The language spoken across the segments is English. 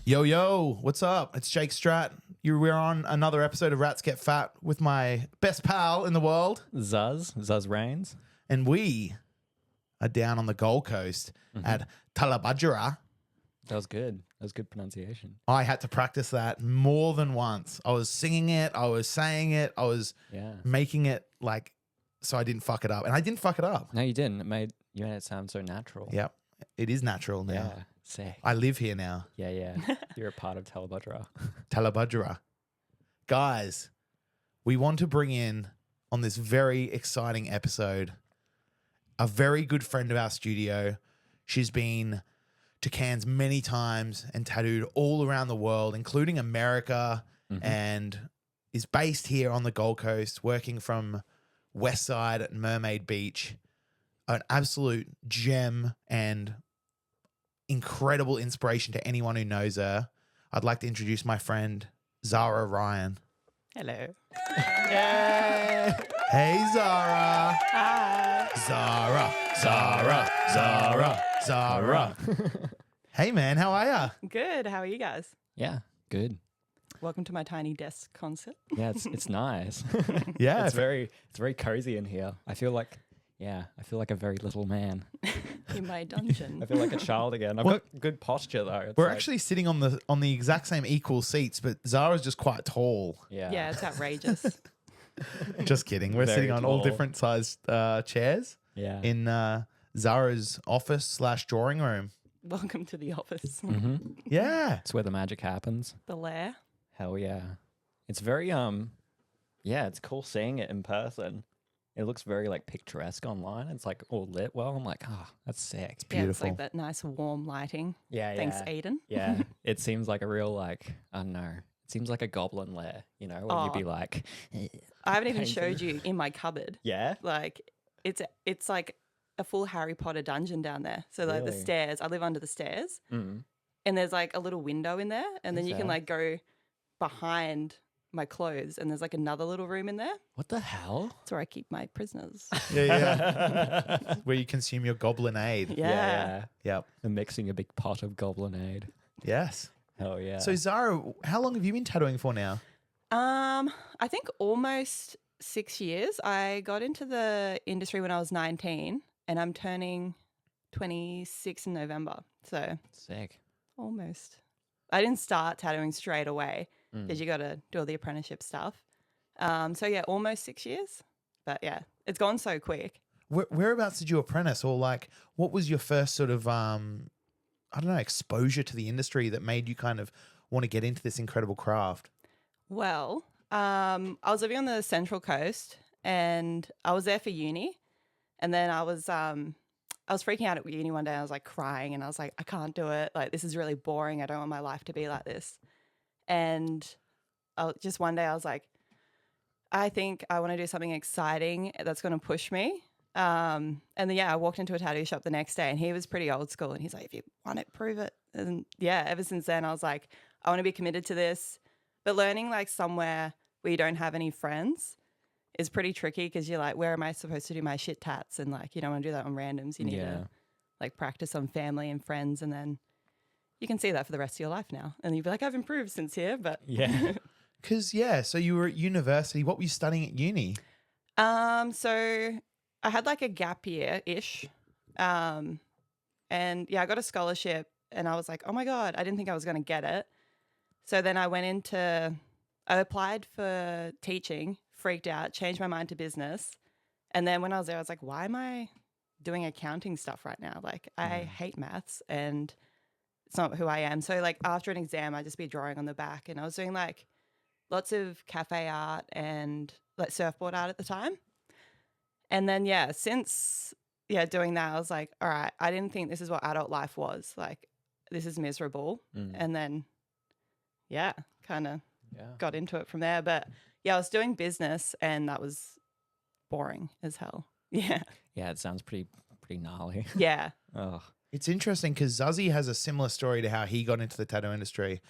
Yo, what's up? It's Jake Straat. We're on another episode of Rats Get Fat with my best pal in the world. Zuzz Reigns. And we are down on the Gold Coast at Talabudgera. That was good. That was good pronunciation. I had to practice that more than once. I was singing it. I was saying it. I was making it like so I didn't fuck it up. And I didn't fuck it up. No, you didn't. You made it sound so natural. Yep. It is natural now. Yeah. Sick. I live here now. Yeah. You're a part of Talabudgera. Talabudgera. Guys, we want to bring in on this very exciting episode a very good friend of our studio. She's been to Cairns many times and tattooed all around the world, including America, and is based here on the Gold Coast, working from Westside at Mermaid Beach. An absolute gem and incredible inspiration to anyone who knows her. I'd like to introduce my friend, Zarra Ryan. Hello. Yay! Hey, Zarra. Hi. Zarra. Hey, man, how are ya? Good. How are you guys? Yeah, good. Welcome to my tiny desk concert. Yeah, it's nice. Yeah. it's very cozy in here. I feel like a very little man. In my dungeon. I feel like a child again. I've got good posture though. It's We're actually sitting on the exact same equal seats, but Zara's just quite tall. Yeah, it's outrageous. Just kidding. We're Very sitting on all tall. different sized chairs in Zara's office / drawing room. Welcome to the office. Yeah. It's where the magic happens. The lair. Hell yeah. It's very it's cool seeing it in person. It looks very like picturesque online. It's like all lit well. I'm like, that's sick. It's Yeah, it's beautiful. like that nice warm lighting. Yeah, Thanks, Aiden. Yeah. It seems like a real I don't know. It seems like a goblin lair, when you'd be like I haven't even Painting. showed you in my cupboard. yeah. Like it's like a full Harry Potter dungeon down there. So like the Really? stairs, I live under the stairs, Mm. and there's like a little window in there, and then you can Okay. like go behind my clothes, and there's like another little room in there. What the hell? That's where I keep my prisoners. Yeah. Where you consume your goblinade. Yeah. Yep. And mixing a big pot of goblinade. Yes. Hell yeah. So Zara, how long have you been tattooing for now? I think almost 6 years. I got into the industry when I was 19, and I'm turning 26 in November. So sick. almost. I didn't start tattooing straight away Mm. because you got to do all the apprenticeship stuff. So yeah, almost 6 years. But yeah, it's gone so quick. Whereabouts did you apprentice, or like what was your first sort of exposure to the industry that made you kind of want to get into this incredible craft? Well, I was living on the Central Coast, and I was there for uni, and then I was freaking out at uni one day. I was like crying, and I was like, I can't do it. Like, this is really boring. I don't want my life to be like this. And just one day I was like, I think I want to do something exciting that's going to push me. And then, I walked into a tattoo shop the next day, and he was pretty old school, and he's like, if you want it, prove it. And ever since then I was like, I want to be committed to this. But learning like somewhere where you don't have any friends is pretty tricky, because you're like, where am I supposed to do my shit tats? And like, you don't want to do that on randoms. You need to like practice on family and friends, and then you can see that for the rest of your life now. And you'd be like, I've improved since here, but Yeah. Because so you were at university. What were you studying at uni? So I had like a gap year-ish. And I got a scholarship, and I was like, oh my God, I didn't think I was going to get it. So then I applied for teaching, freaked out, changed my mind to business. And then when I was there, I was like, why am I doing accounting stuff right now? Like, I hate maths, and it's not who I am. So like after an exam, I'd just be drawing on the back, and I was doing like lots of cafe art and like surfboard art at the time. And then, since doing that, I was like, all right, I didn't think this is what adult life was. Like, this is miserable. And then, kind of got into it from there. But I was doing business, and that was boring as hell. Yeah. Yeah, it sounds pretty gnarly. Yeah. Oh. It's interesting because Zuzzy has a similar story to how he got into the tattoo industry.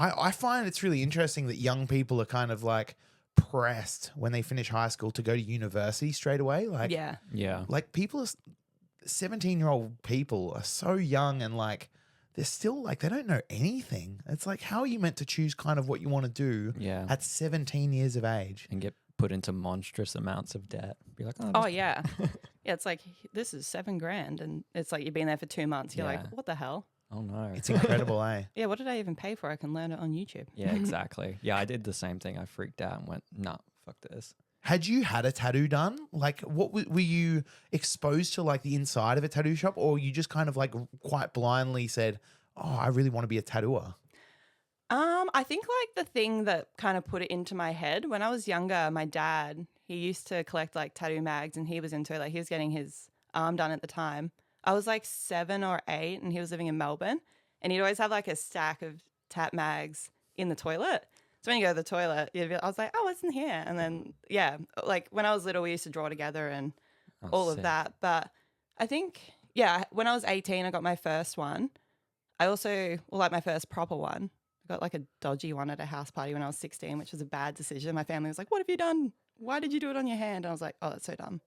I find it's really interesting that young people are kind of like pressed when they finish high school to go to university straight away. Like, Yeah. like 17-year-old people are so young, and like they're still like, they don't know anything. It's like, how are you meant to choose kind of what you want to do Yeah. at 17 years of age? And get put into monstrous amounts of debt. Be like, oh, Oh yeah. Yeah, it's like this is $7,000 and it's like you've been there for 2 months. You're Yeah. like, what the hell? oh no. It's incredible, eh? Yeah, what did I even pay for? I can learn it on YouTube. Yeah, exactly. Yeah, I did the same thing. I freaked out and went, nah, fuck this. Had you had a tattoo done? Like, what were you exposed to, like the inside of a tattoo shop, or you just kind of like quite blindly said, "Oh, I really want to be a tattooer"? I think like the thing that kind of put it into my head when I was younger, my dad, he used to collect like tattoo mags and he was into it. Like he was getting his arm done at the time. I was like 7 or 8 and he was living in Melbourne and he'd always have like a stack of tat mags in the toilet. So when you go to the toilet, I was like, oh, what's in here? And then, yeah, like when I was little, we used to draw together and Oh, all of sick. that. But I think, yeah, when I was 18, I got my first one. I also, well, like my first proper one, I got like a dodgy one at a house party when I was 16, which was a bad decision. My family was like, what have you done? Why did you do it on your hand? And I was like, oh, that's so dumb.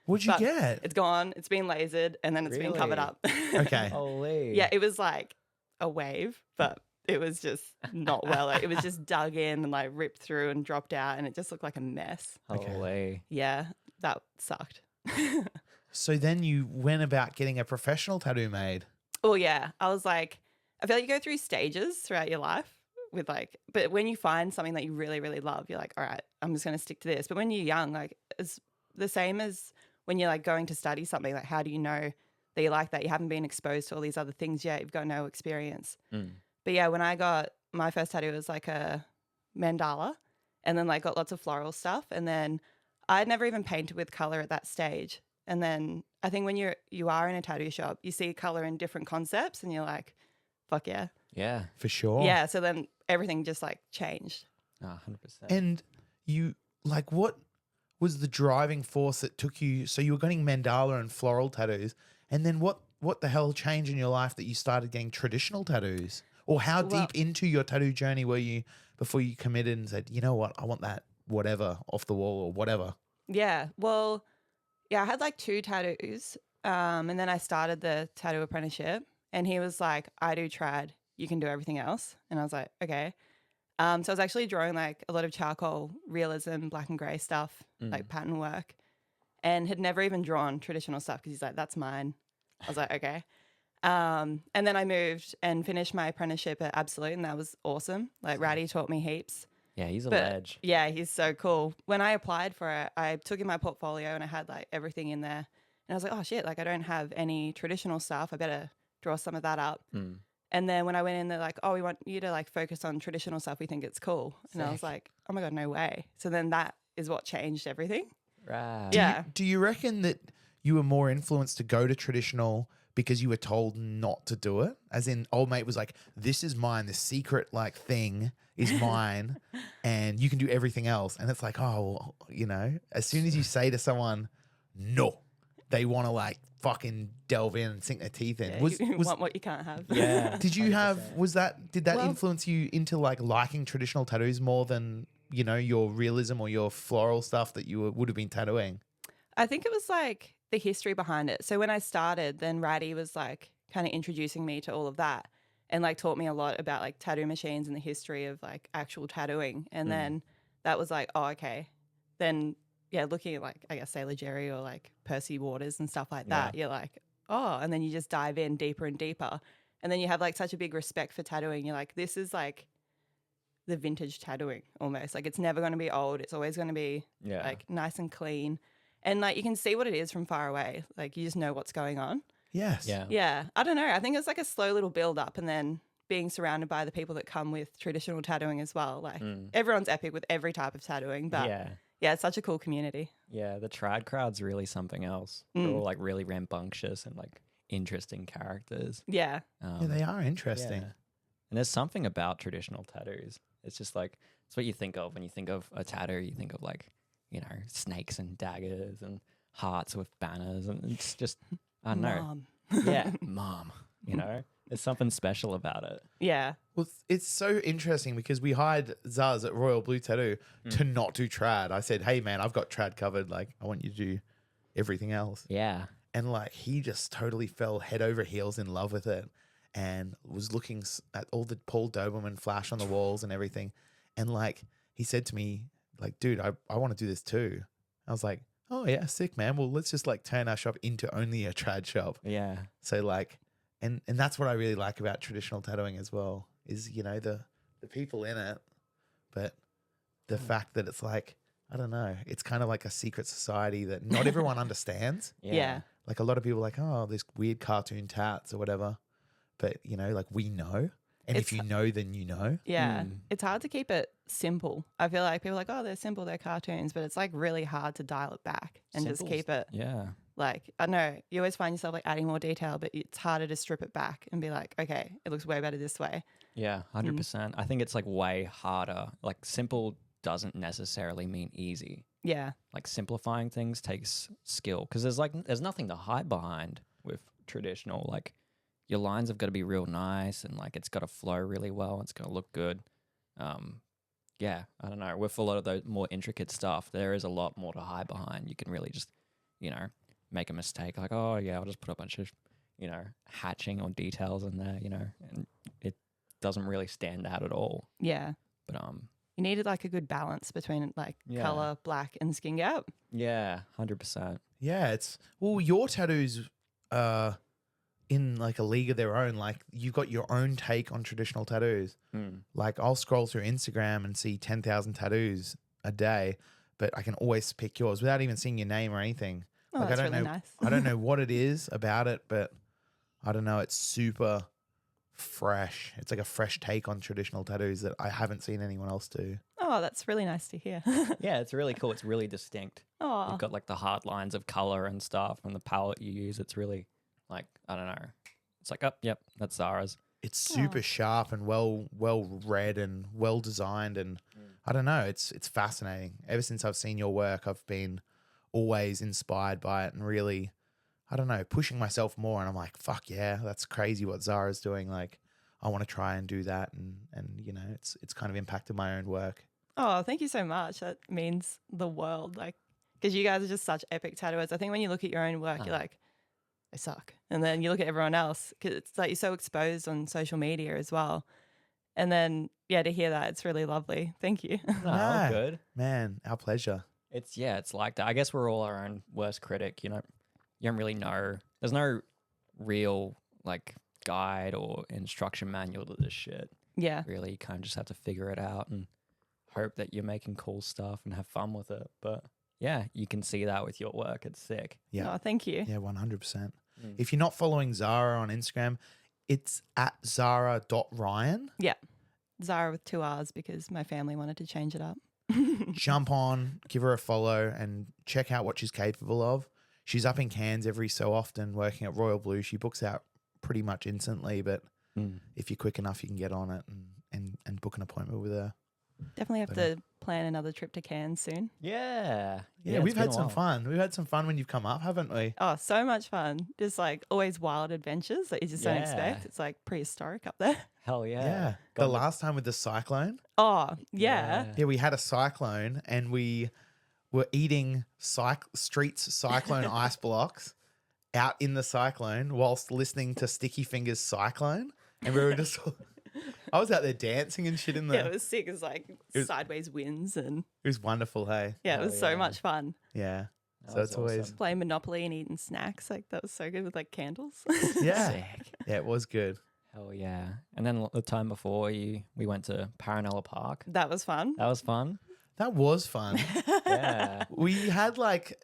What'd you But get? It's gone. It's been lasered and then it's been covered Really? up. Okay. Holy. Yeah, it was like a wave, but it was just not well. It was just dug in and like ripped through and dropped out and it just looked like a mess. Okay. Holy. Yeah, that sucked. So then you went about getting a professional tattoo made. Oh yeah, I was like, I feel like you go through stages throughout your life with like, but when you find something that you really, really love, you're like, all right, I'm just going to stick to this. But when you're young, like it's the same as when you're like going to study something, like how do you know that you like that? You haven't been exposed to all these other things yet. You've got no experience. Mm. But yeah, when I got my first tattoo, it was like a mandala and then like got lots of floral stuff. And then I'd never even painted with color at that stage. And then I think when you are in a tattoo shop, you see color in different concepts and you're like, fuck yeah. Yeah. For sure. Yeah. So then everything just like changed. Oh, 100%. And you, like, what was the driving force that took you? So you were getting mandala and floral tattoos. And then what the hell changed in your life that you started getting traditional tattoos? Or how Well- deep into your tattoo journey were you before you committed and said, you know what, I want that whatever off the wall or whatever? Yeah. Well, yeah, I had like 2 tattoos. And then I started the tattoo apprenticeship and he was like, I do trad, you can do everything else. And I was like, okay. So I was actually drawing like a lot of charcoal realism, black and gray stuff, like pattern work, and had never even drawn traditional stuff because he's like, that's mine. I was like, okay. And then I moved and finished my apprenticeship at Absolute and that was awesome. Like Ratty taught me heaps. yeah, he's a But ledge. yeah, he's so cool. When I applied for it, I took in my portfolio and I had like everything in there. And I was like, oh shit, like I don't have any traditional stuff. I better draw some of that up. Mm. And then when I went in, they're like, oh, we want you to like focus on traditional stuff. We think it's cool. And I was Sick. like, oh my God, no way. So then that is what changed everything. Right. Yeah. Do you reckon that you were more influenced to go to traditional because you were told not to do it? As in, old mate was like, this is mine. This secret like thing is mine and you can do everything else. And it's like, oh, well, you know, as soon as you say to someone, no, they want to like fucking delve in and sink their teeth in. Yeah, you want what you can't have. Yeah. Did you have, 100%. did that Well- influence you into like liking traditional tattoos more than, you know, your realism or your floral stuff that you would have been tattooing? I think it was like the history behind it. So when I started, then Ratty was like kind of introducing me to all of that and like taught me a lot about like tattoo machines and the history of like actual tattooing. And then that was like, oh, okay. Then yeah, looking at like, I guess Sailor Jerry or like Percy Waters and stuff like that, you're like, oh, and then you just dive in deeper and deeper. And then you have like such a big respect for tattooing. You're like, this is like the vintage tattooing almost. Like it's never going to be old. It's always going to be Yeah. like nice and clean. And like you can see what it is from far away. Like you just know what's going on. Yes. Yeah. Yeah. I don't know. I think it's like a slow little build up and then being surrounded by the people that come with traditional tattooing as well. Like everyone's epic with every type of tattooing. But yeah, it's such a cool community. Yeah, the trad crowd's really something else. They're all like really rambunctious and like interesting characters. Yeah. Yeah, they are interesting. Yeah. And there's something about traditional tattoos. It's just like, it's what you think of when you think of a tattoo. You think of like, you know, snakes and daggers and hearts with banners. And it's just, I don't know. Mom. Yeah, mom. You know, there's something special about it. Yeah. Well, it's so interesting because we hired Zuzz at Royal Blue Tattoo to not do trad. I said, hey, man, I've got trad covered. Like, I want you to do everything else. Yeah. And like, he just totally fell head over heels in love with it. and was looking at all the Paul Doberman flash on the walls and everything. And like, he said to me, like, dude, I want to do this too. I was like, oh yeah, sick, man. Well, let's just like turn our shop into only a trad shop. Yeah. So like, and that's what I really like about traditional tattooing as well, is, you know, the people in it, but the fact that it's like, I don't know, it's kind of like a secret society that not everyone understands. Yeah. Like a lot of people are like, oh, this weird cartoon tats or whatever. But, you know, like we know. And if you know, then you know. Yeah. It's hard to keep it simple. I feel like people are like, oh, they're simple, they're cartoons, but it's like really hard to dial it back and just keep it. Yeah. Like, I don't know, you always find yourself like adding more detail, but it's harder to strip it back and be like, okay, it looks way better this way. Yeah, 100%. I think it's like way harder. Like simple doesn't necessarily mean easy. Yeah. Like simplifying things takes skill because there's nothing to hide behind with traditional. Like your lines have got to be real nice and like it's got to flow really well. It's going to look good. Yeah, I don't know. With a lot of those more intricate stuff, there is a lot more to hide behind. You can really just, you know, make a mistake like, oh yeah, I'll just put a bunch of, you know, hatching or details in there, you know, and it doesn't really stand out at all. Yeah. But you needed like a good balance between like Yeah. color, black, and skin gap. yeah, 100%. Yeah, it's, well, your tattoos are in like a league of their own. Like you've got your own take on traditional tattoos. Like I'll scroll through Instagram and see 10,000 tattoos a day, but I can always pick yours without even seeing your name or anything. Oh, Like that's I don't really know, nice. I don't know what it is about it, but I don't know. It's super fresh. It's like a fresh take on traditional tattoos that I haven't seen anyone else do. Oh, that's really nice to hear. Yeah, it's really cool. It's really distinct. Oh, You've got like the hard lines of color and stuff and the palette you use. It's really like, I don't know. It's like, oh, yep, that's Zara's. It's super sharp and well read and well designed, and I don't know. It's fascinating. Ever since I've seen your work, I've been always inspired by it and really, I don't know, pushing myself more. And I'm like, fuck yeah, that's crazy what Zara's doing. Like, I want to try and do that, and you know, it's kind of impacted my own work. oh, thank you so much. That means the world. Like, because you guys are just such epic tattooers. I think when you look at your own work, you're like, they suck. And then you look at everyone else because it's like you're so exposed on social media as well. And then, yeah, to hear that, it's really lovely. Thank you. No, Yeah. good. Man, our pleasure. It's like that. I guess we're all our own worst critic. You know, you don't really know. There's no real like guide or instruction manual to this shit. Yeah. Really, you kind of just have to figure it out and hope that you're making cool stuff and have fun with it. But yeah, you can see that with your work. It's sick. Yeah. Oh, thank you. Yeah, 100%. If you're not following Zara on Instagram, it's at Zarra.Ryan. Yeah. Zara with 2 R's because my family wanted to change it up. Jump on, give her a follow, and check out what she's capable of. She's up in Cairns every so often working at Royal Blue. She books out pretty much instantly, but if you're quick enough, you can get on it and book an appointment with her. Definitely have to plan another trip to Cairns soon. Yeah. Yeah, it's we've been had a some while. fun. We've had some fun when you've come up, haven't we? Oh, so much fun. Just like always wild adventures that you just don't Yeah. expect. It's like prehistoric up there. Hell yeah. Yeah. Got The last time with the cyclone. Oh, yeah. Yeah, we had a cyclone and we were eating Street's cyclone ice blocks out in the cyclone whilst listening to Sticky Fingers' Cyclone. And we were just, I was out there dancing and shit in the, Yeah, it was sick. It was like sideways winds and it was wonderful, hey? yeah, it Hell was so yeah. much fun. Yeah. That So was it's always, awesome. Playing Monopoly and eating snacks. Like that was so good with like candles. yeah. Sick. Yeah, it was good. Hell yeah. And then the time before we went to Paranella Park. That was fun. That was fun. That was fun. Yeah. We had like,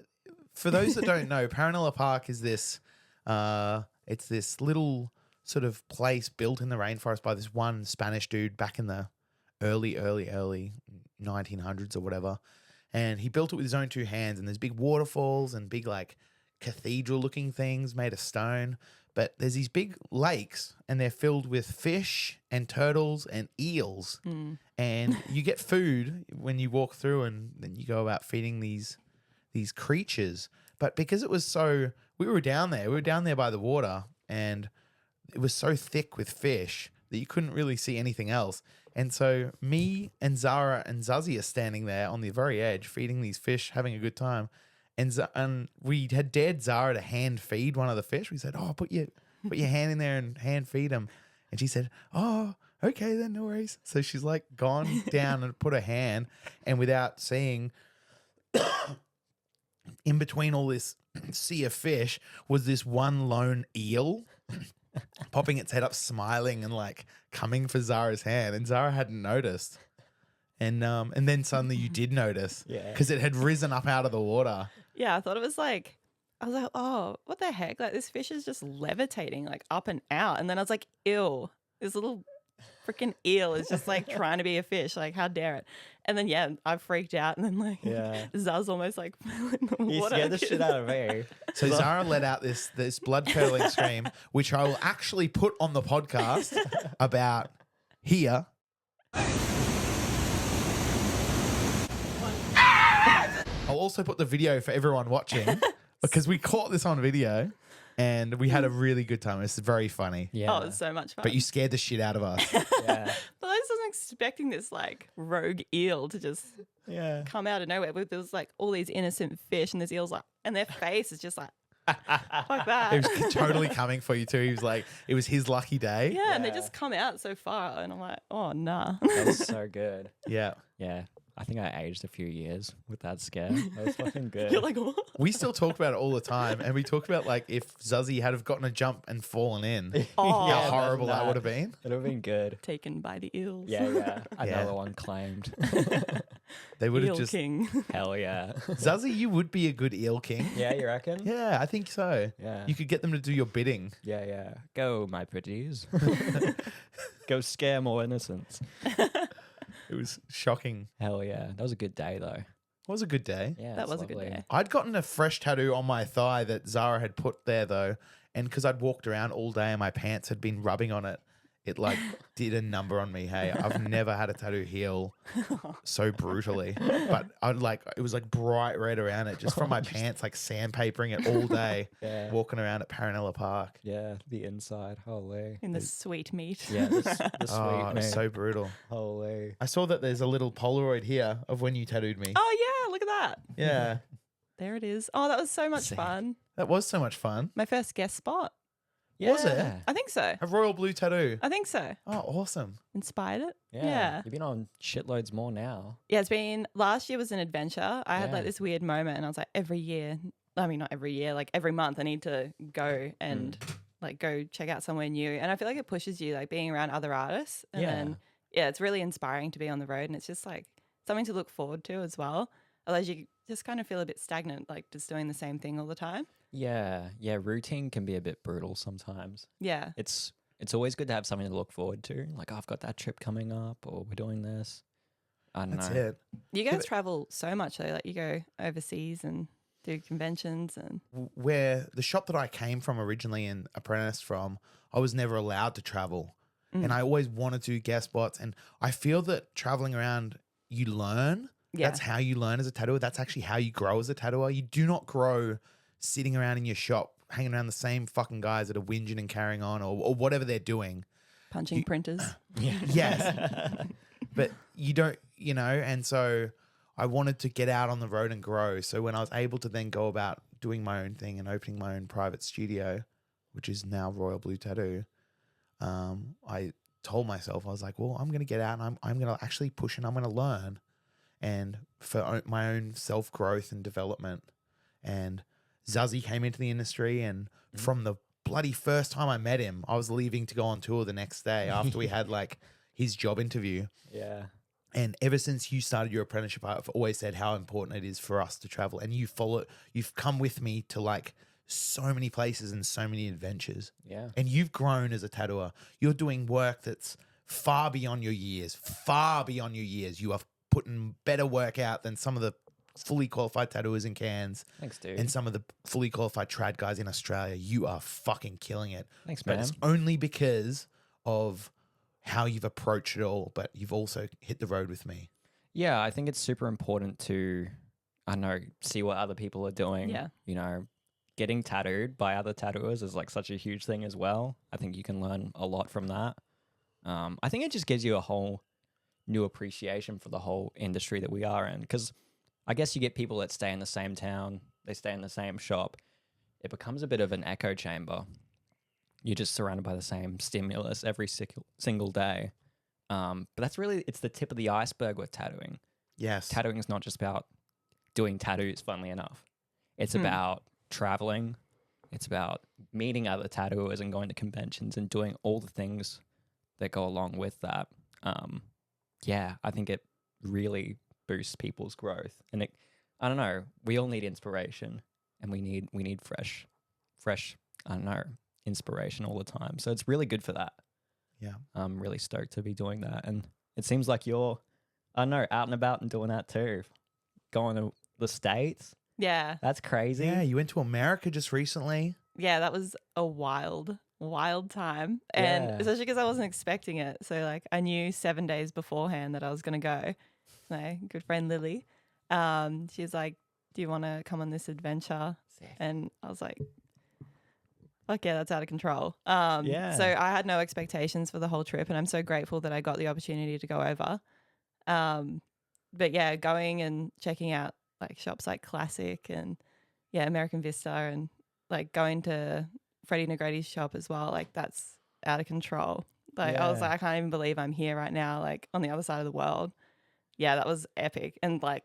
for those that don't know, Paranella Park is this, it's this little sort of place built in the rainforest by this one Spanish dude back in the early 1900s or whatever. And he built it with his own 2 hands, and there's big waterfalls and big like cathedral looking things made of stone. But there's these big lakes and they're filled with fish and turtles and eels. And you get food when you walk through, and then you go about feeding these creatures. But because it was so, we were down there by the water, and it was so thick with fish that you couldn't really see anything else. And so me and Zara and Zuzzy are standing there on the very edge feeding these fish, having a good time. And we had dared Zara to hand feed one of the fish. We said, oh, put your put your hand in there and hand feed him. And she said, oh, okay, then no worries. So she's like gone down and put her hand, and without seeing, in between all this sea of fish was this one lone eel popping its head up, smiling and like coming for Zara's hand. And Zara hadn't noticed. And then suddenly you did notice, Yeah. because it had risen up out of the water. Yeah, I thought it was like, I was like, oh, what the heck? Like this fish is just levitating like up and out. And then I was like, ew, this little freaking eel is just like trying to be a fish. Like, how dare it? And then, yeah, I freaked out. And then like Zuzz almost like fell in the You water. scared the shit out of me. So Zara let out this blood curdling scream, which I will actually put on the podcast about here. I'll also put the video for everyone watching, because we caught this on video and we had a really good time. It's very funny. Yeah. Oh, it was so much fun. But you scared the shit out of us. Yeah. But I just wasn't expecting this like rogue eel to just Yeah. come out of nowhere. But there was like all these innocent fish, and this eel's like, and their face is just like, fuck that. It was totally coming for you too. He was like, it was his lucky day. Yeah, and they Yeah. just come out so far, and I'm like, oh nah. That was so good. Yeah. Yeah. I think I aged a few years with that scare. That was fucking good. You're like, what? We still talk about it all the time. And we talk about like if Zuzzy had have gotten a jump and fallen in, Oh, how Yeah, horrible that imagine would have been. It would have been good. taken by the eels. Yeah, yeah. Yeah. Another one claimed. They would have Eel just king. Hell yeah. Zuzzy, you would be a good eel king. Yeah, you reckon? Yeah, I think so. Yeah. You could get them to do your bidding. Yeah, yeah. Go, my pretties. Go scare more innocents. It was shocking. Hell yeah. That was a good day, though. It was a good day. Yeah, That it's was a good lovely. day. I'd gotten a fresh tattoo on my thigh that Zara had put there though. And because I'd walked around all day and my pants had been rubbing on it, it like did a number on me. Hey, I've never had a tattoo heal so brutally. But it was like bright red around it just from my pants, like sandpapering it all day, Yeah. walking around at Paranella Park. Yeah, the inside. Holy. In the sweet meat. Yeah, the Oh, sweet it was meat. so brutal. Holy. I saw that there's a little Polaroid here of when you tattooed me. Oh yeah, look at that. Yeah, There it is. Oh, that was so much Sick. fun. that was so much fun. My first guest spot. Was it? Yeah. I think so. A royal blue tattoo. I think so. Oh, awesome. Inspired it. Yeah. Yeah. You've been on shitloads more now. Yeah, it's been last year was an adventure. I had Yeah. like this weird moment, and I was like, every year, I mean, not every year, like every month, I need to go and like go check out somewhere new. And I feel like it pushes you, like being around other artists. And then, yeah, it's really inspiring to be on the road, and it's just like something to look forward to as well. Otherwise, you just kind of feel a bit stagnant, like just doing the same thing all the time. Yeah. Yeah. Routine can be a bit brutal sometimes. Yeah. It's always good to have something to look forward to. Like, oh, I've got that trip coming up, or we're doing this. I don't That's know. it. You guys travel so much though, like you go overseas and do conventions and Where the shop that I came from originally and apprenticed from, I was never allowed to travel. And I always wanted to do guest spots. And I feel that traveling around, you learn. Yeah. That's how you learn as a tattooer. That's actually how you grow as a tattooer. You do not grow sitting around in your shop, hanging around the same fucking guys that are whinging and carrying on or whatever they're doing. punching printers. Yes. But you don't, and so I wanted to get out on the road and grow. So when I was able to then go about doing my own thing and opening my own private studio, which is now Royal Blue Tattoo, I told myself, I was like, well, I'm going to get out and I'm going to actually push and I'm going to learn and for my own self-growth and development. And Zuzzy came into the industry, and from the bloody first time I met him, I was leaving to go on tour the next day after we had like his job interview. Yeah. And ever since you started your apprenticeship, I've always said how important it is for us to travel. And you've come with me to like so many places and so many adventures. Yeah. And you've grown as a tattooer. You're doing work that's far beyond your years, far beyond your years. You are putting better work out than some of the fully qualified tattooers in Cairns Thanks, dude. and some of the fully qualified trad guys in Australia. You are fucking killing it. Thanks, But man. it's only because of how you've approached it all, but you've also hit the road with me. Yeah, I think it's super important to, I don't know, see what other people are doing. Yeah. You know, getting tattooed by other tattooers is like such a huge thing as well. I think you can learn a lot from that. I think it just gives you a whole new appreciation for the whole industry that we are in. Because I guess you get people that stay in the same town, they stay in the same shop. It becomes a bit of an echo chamber. you're just surrounded by the same stimulus every single day. But that's really, it's the tip of the iceberg with tattooing. Yes. Tattooing is not just about doing tattoos, funnily enough. It's Hmm. about traveling. It's about meeting other tattooers and going to conventions and doing all the things that go along with that. Yeah, I think it really boosts people's growth. And I don't know, we all need inspiration, and we need fresh, I don't know, inspiration all the time. So it's really good for that. Yeah. I'm really stoked to be doing that. And it seems like you're, I don't know, out and about and doing that too. Going to the States. Yeah. That's crazy. Yeah, you went to America just recently. Yeah, that was a wild time. And Yeah. especially because I wasn't expecting it. So, like, I knew 7 days beforehand that I was going to go. My good friend Lily, she's like, do you want to come on this adventure? Sick. And I was like, fuck yeah, that's out of control. Yeah. So I had no expectations for the whole trip, and I'm so grateful that I got the opportunity to go over. But yeah, going and checking out like shops like Classic and American Vista, and like going to Freddie Negreti's shop as well. Like, that's out of control. Like, I was Yeah. like, I can't even believe I'm here right now, like on the other side of the world. Yeah, that was epic. And like,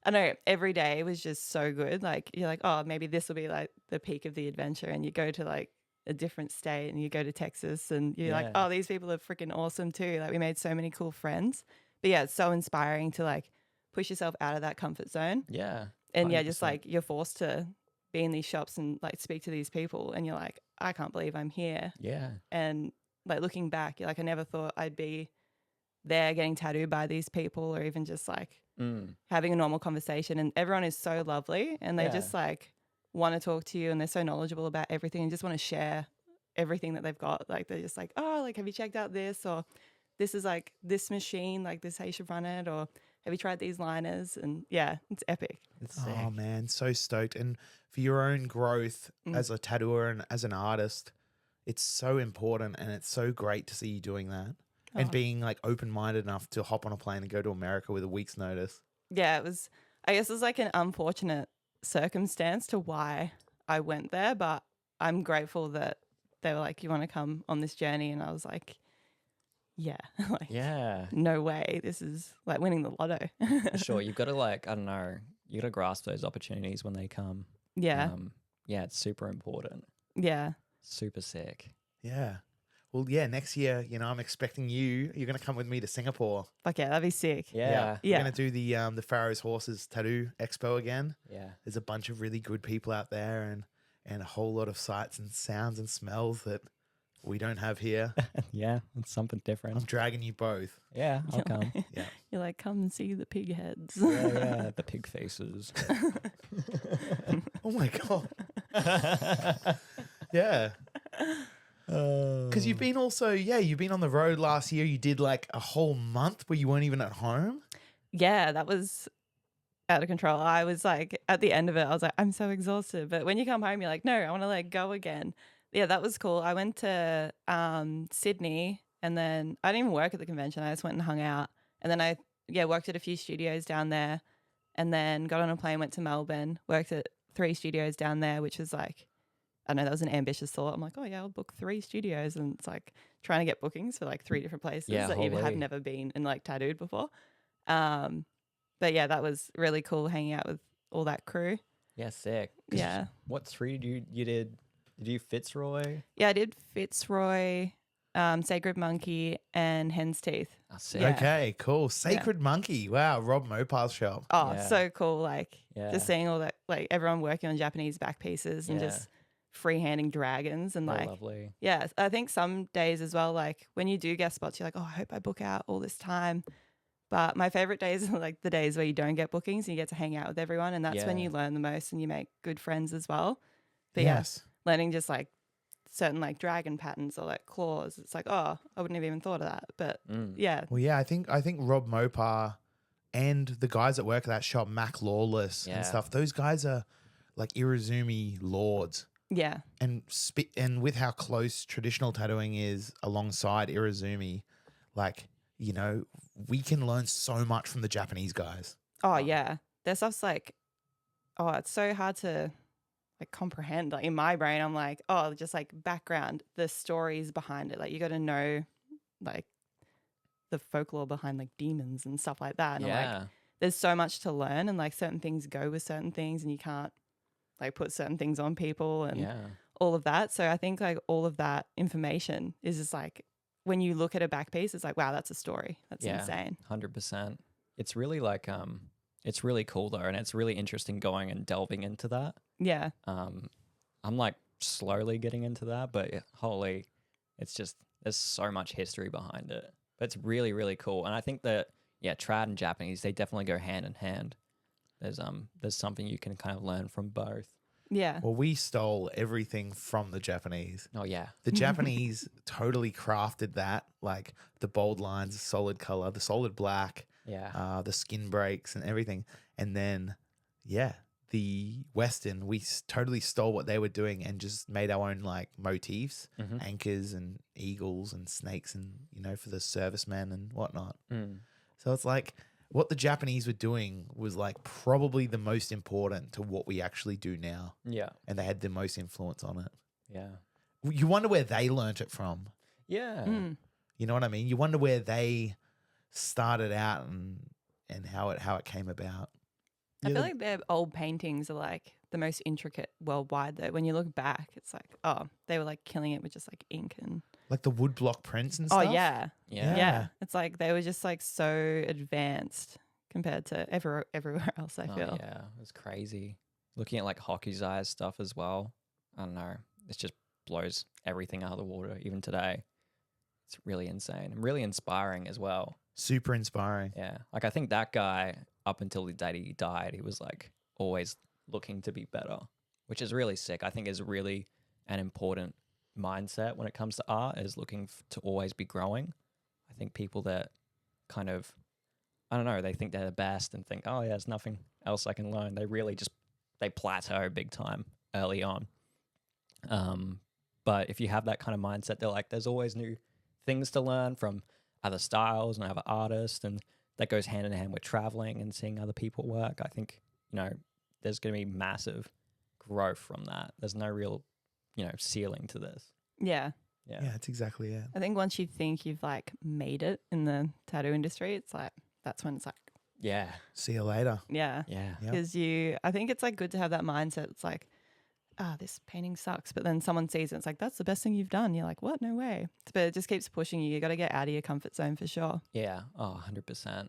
I know every day was just so good. Like, you're like, oh, maybe this will be like the peak of the adventure. And you go to like a different state, and you go to Texas, and you're like, Yeah. oh, these people are freaking awesome too. Like, we made so many cool friends. But yeah, it's so inspiring to like push yourself out of that comfort zone. Yeah. And yeah, just 100%. like you're forced to be in these shops and like speak to these people, and you're like, I can't believe I'm here. Yeah. And like looking back, you're like, I never thought I'd be there getting tattooed by these people, or even just like having a normal conversation. And everyone is so lovely, and they Yeah. just like want to talk to you, and they're so knowledgeable about everything and just want to share everything that they've got. Like, they're just like, oh, like, have you checked out this? Or this is like this machine, like this, how you should run it. Or have you tried these liners? And yeah, it's epic. It's sick. Oh man, so stoked. And for your own growth as a tattooer and as an artist, it's so important, and it's so great to see you doing that and Oh. being like open-minded enough to hop on a plane and go to America with a week's notice. Yeah, it was, I guess it was like an unfortunate circumstance to why I went there, but I'm grateful that they were like, you want to come on this journey? And I was like, yeah, like, Yeah. no way. This is like winning the lotto. For sure. You've got to like, I don't know, you got to grasp those opportunities when they come. Yeah. Yeah, it's super important. Yeah. Super sick. Yeah. Well, yeah, next year, I'm expecting you're going to come with me to Singapore. Fuck yeah, that'd be sick. Yeah. We're Yeah. going to do the Pharaoh's Horses Tattoo Expo again. Yeah. There's a bunch of really good people out there, and a whole lot of sights and sounds and smells that we don't have here. Yeah. It's something I'm different. dragging you both. Yeah. I'll come. Yeah. You're like, come and see the pig heads. Yeah. The pig faces. Oh my God. Yeah. Because you've been you've been on the road last year. You did like a whole month where you weren't even at home. Yeah, that was out of control. I was like, at the end of it, I was like, I'm so exhausted. But when you come home, you're like, no, I want to like go again. Yeah, that was cool. I went to Sydney, and then I didn't even work at the convention. I just went and hung out. And then I worked at a few studios down there, and then got on a plane, went to Melbourne, worked at 3 studios down there, which was like, I know that was an ambitious thought. I'm like, oh yeah, I'll book 3 studios. And it's like trying to get bookings for like 3 different places Yeah, that you holy. have never been and like tattooed before. But yeah, that was really cool hanging out with all that crew. Yeah. Sick. 'Cause Yeah. What 3 you did? Did you Fitzroy? Yeah, I did Fitzroy, Sacred Monkey, and Hen's Teeth. Oh, sick. Yeah. Okay, cool. Sacred Monkey. Wow, Rob Mopar's shop. Oh, Yeah. so cool. Like Yeah. just seeing all that, like everyone working on Japanese back pieces and Yeah. just freehanding dragons and Oh, like, lovely. yeah, I think some days as well, like when you do guest spots, you're like, oh, I hope I book out all this time. But my favorite days are like the days where you don't get bookings and you get to hang out with everyone. And that's when Yeah. you learn the most and you make good friends as well. But Yes. learning just like certain like dragon patterns or like claws, it's like, oh, I wouldn't have even thought of that. But yeah, Well, yeah, I think Rob Mopar and the guys that work at that shop, Mac Lawless Yeah. and stuff, those guys are like Irizumi lords. yeah, And with how close traditional tattooing is alongside Irizumi, like, we can learn so much from the Japanese guys. oh yeah, their stuff's like, oh, it's so hard to, like comprehend. Like in my brain, I'm like, oh, just like background, the stories behind it. Like you got to know like the folklore behind like demons and stuff like that. And I'm like, Yeah. there's so much to learn, and like certain things go with certain things, and you can't like put certain things on people and Yeah. all of that. So I think like all of that information is just like when you look at a back piece, it's like, wow, that's a story. That's Yeah. insane. 100%. It's really like it's really cool though, and it's really interesting going and delving into that. Yeah. I'm like slowly getting into that, but holy, it's just there's so much history behind it. But it's really, really cool. And I think that trad and Japanese, they definitely go hand in hand. There's something you can kind of learn from both. Yeah. Well, we stole everything from the Japanese. Oh yeah. The Japanese totally crafted that, like the bold lines, the solid color, the solid black, Yeah. the skin breaks and everything. And then, the Western, we totally stole what they were doing and just made our own like motifs, Mhm. anchors and eagles and snakes and, for the servicemen and whatnot. Mm. So it's like what the Japanese were doing was like probably the most important to what we actually do now. Yeah. And they had the most influence on it. Yeah. You wonder where they learnt it from. Yeah. Mm. You know what I mean? You wonder where they started out and how it came about. I feel like their old paintings are like the most intricate worldwide though. When you look back, it's like, oh, they were like killing it with just like ink and like the woodblock prints and oh stuff. yeah. Yeah. Yeah. It's like they were just like so advanced compared to everywhere else, I feel. Oh, yeah. It was crazy. Looking at like hockey's eyes stuff as well. I don't know. It just blows everything out of the water even today. It's really insane and really inspiring as well. Super inspiring. Yeah. Like I think that guy, up until the day he died, he was like always looking to be better, which is really sick. I think is really an important mindset when it comes to art, is looking to always be growing. I think people that kind of, I don't know, they think they're the best and think, oh yeah, there's nothing else I can learn. They really just, they plateau big time early on. But if you have that kind of mindset, they're like, there's always new things to learn from other styles and other artists, and that goes hand in hand with traveling and seeing other people work. I think, there's going to be massive growth from that. There's no real, ceiling to this. Yeah. Yeah, that's exactly it. I think once you think you've like made it in the tattoo industry, it's like, that's when it's like, Yeah. See you later. yeah. Yeah. Yep. Because I think it's like good to have that mindset. It's like, this painting sucks. But then someone sees it. It's like, that's the best thing you've done. You're like, what? No way. But it just keeps pushing you. You got to get out of your comfort zone for sure. Yeah. Oh, 100%.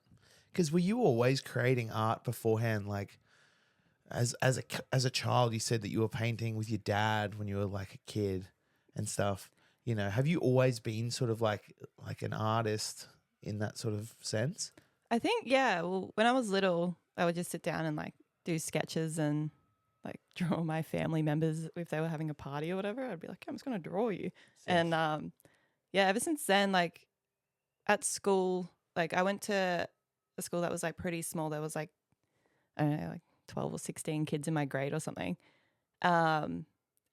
Because were you always creating art beforehand? Like as a child, you said that you were painting with your dad when you were like a kid and stuff. Have you always been sort of like an artist in that sort of sense? I think, yeah. Well, when I was little, I would just sit down and like do sketches and like draw my family members if they were having a party or whatever. I'd be like, I'm just going to draw you. And ever since then, like at school, like I went to a school that was like pretty small. There was like, I don't know, like 12 or 16 kids in my grade or something.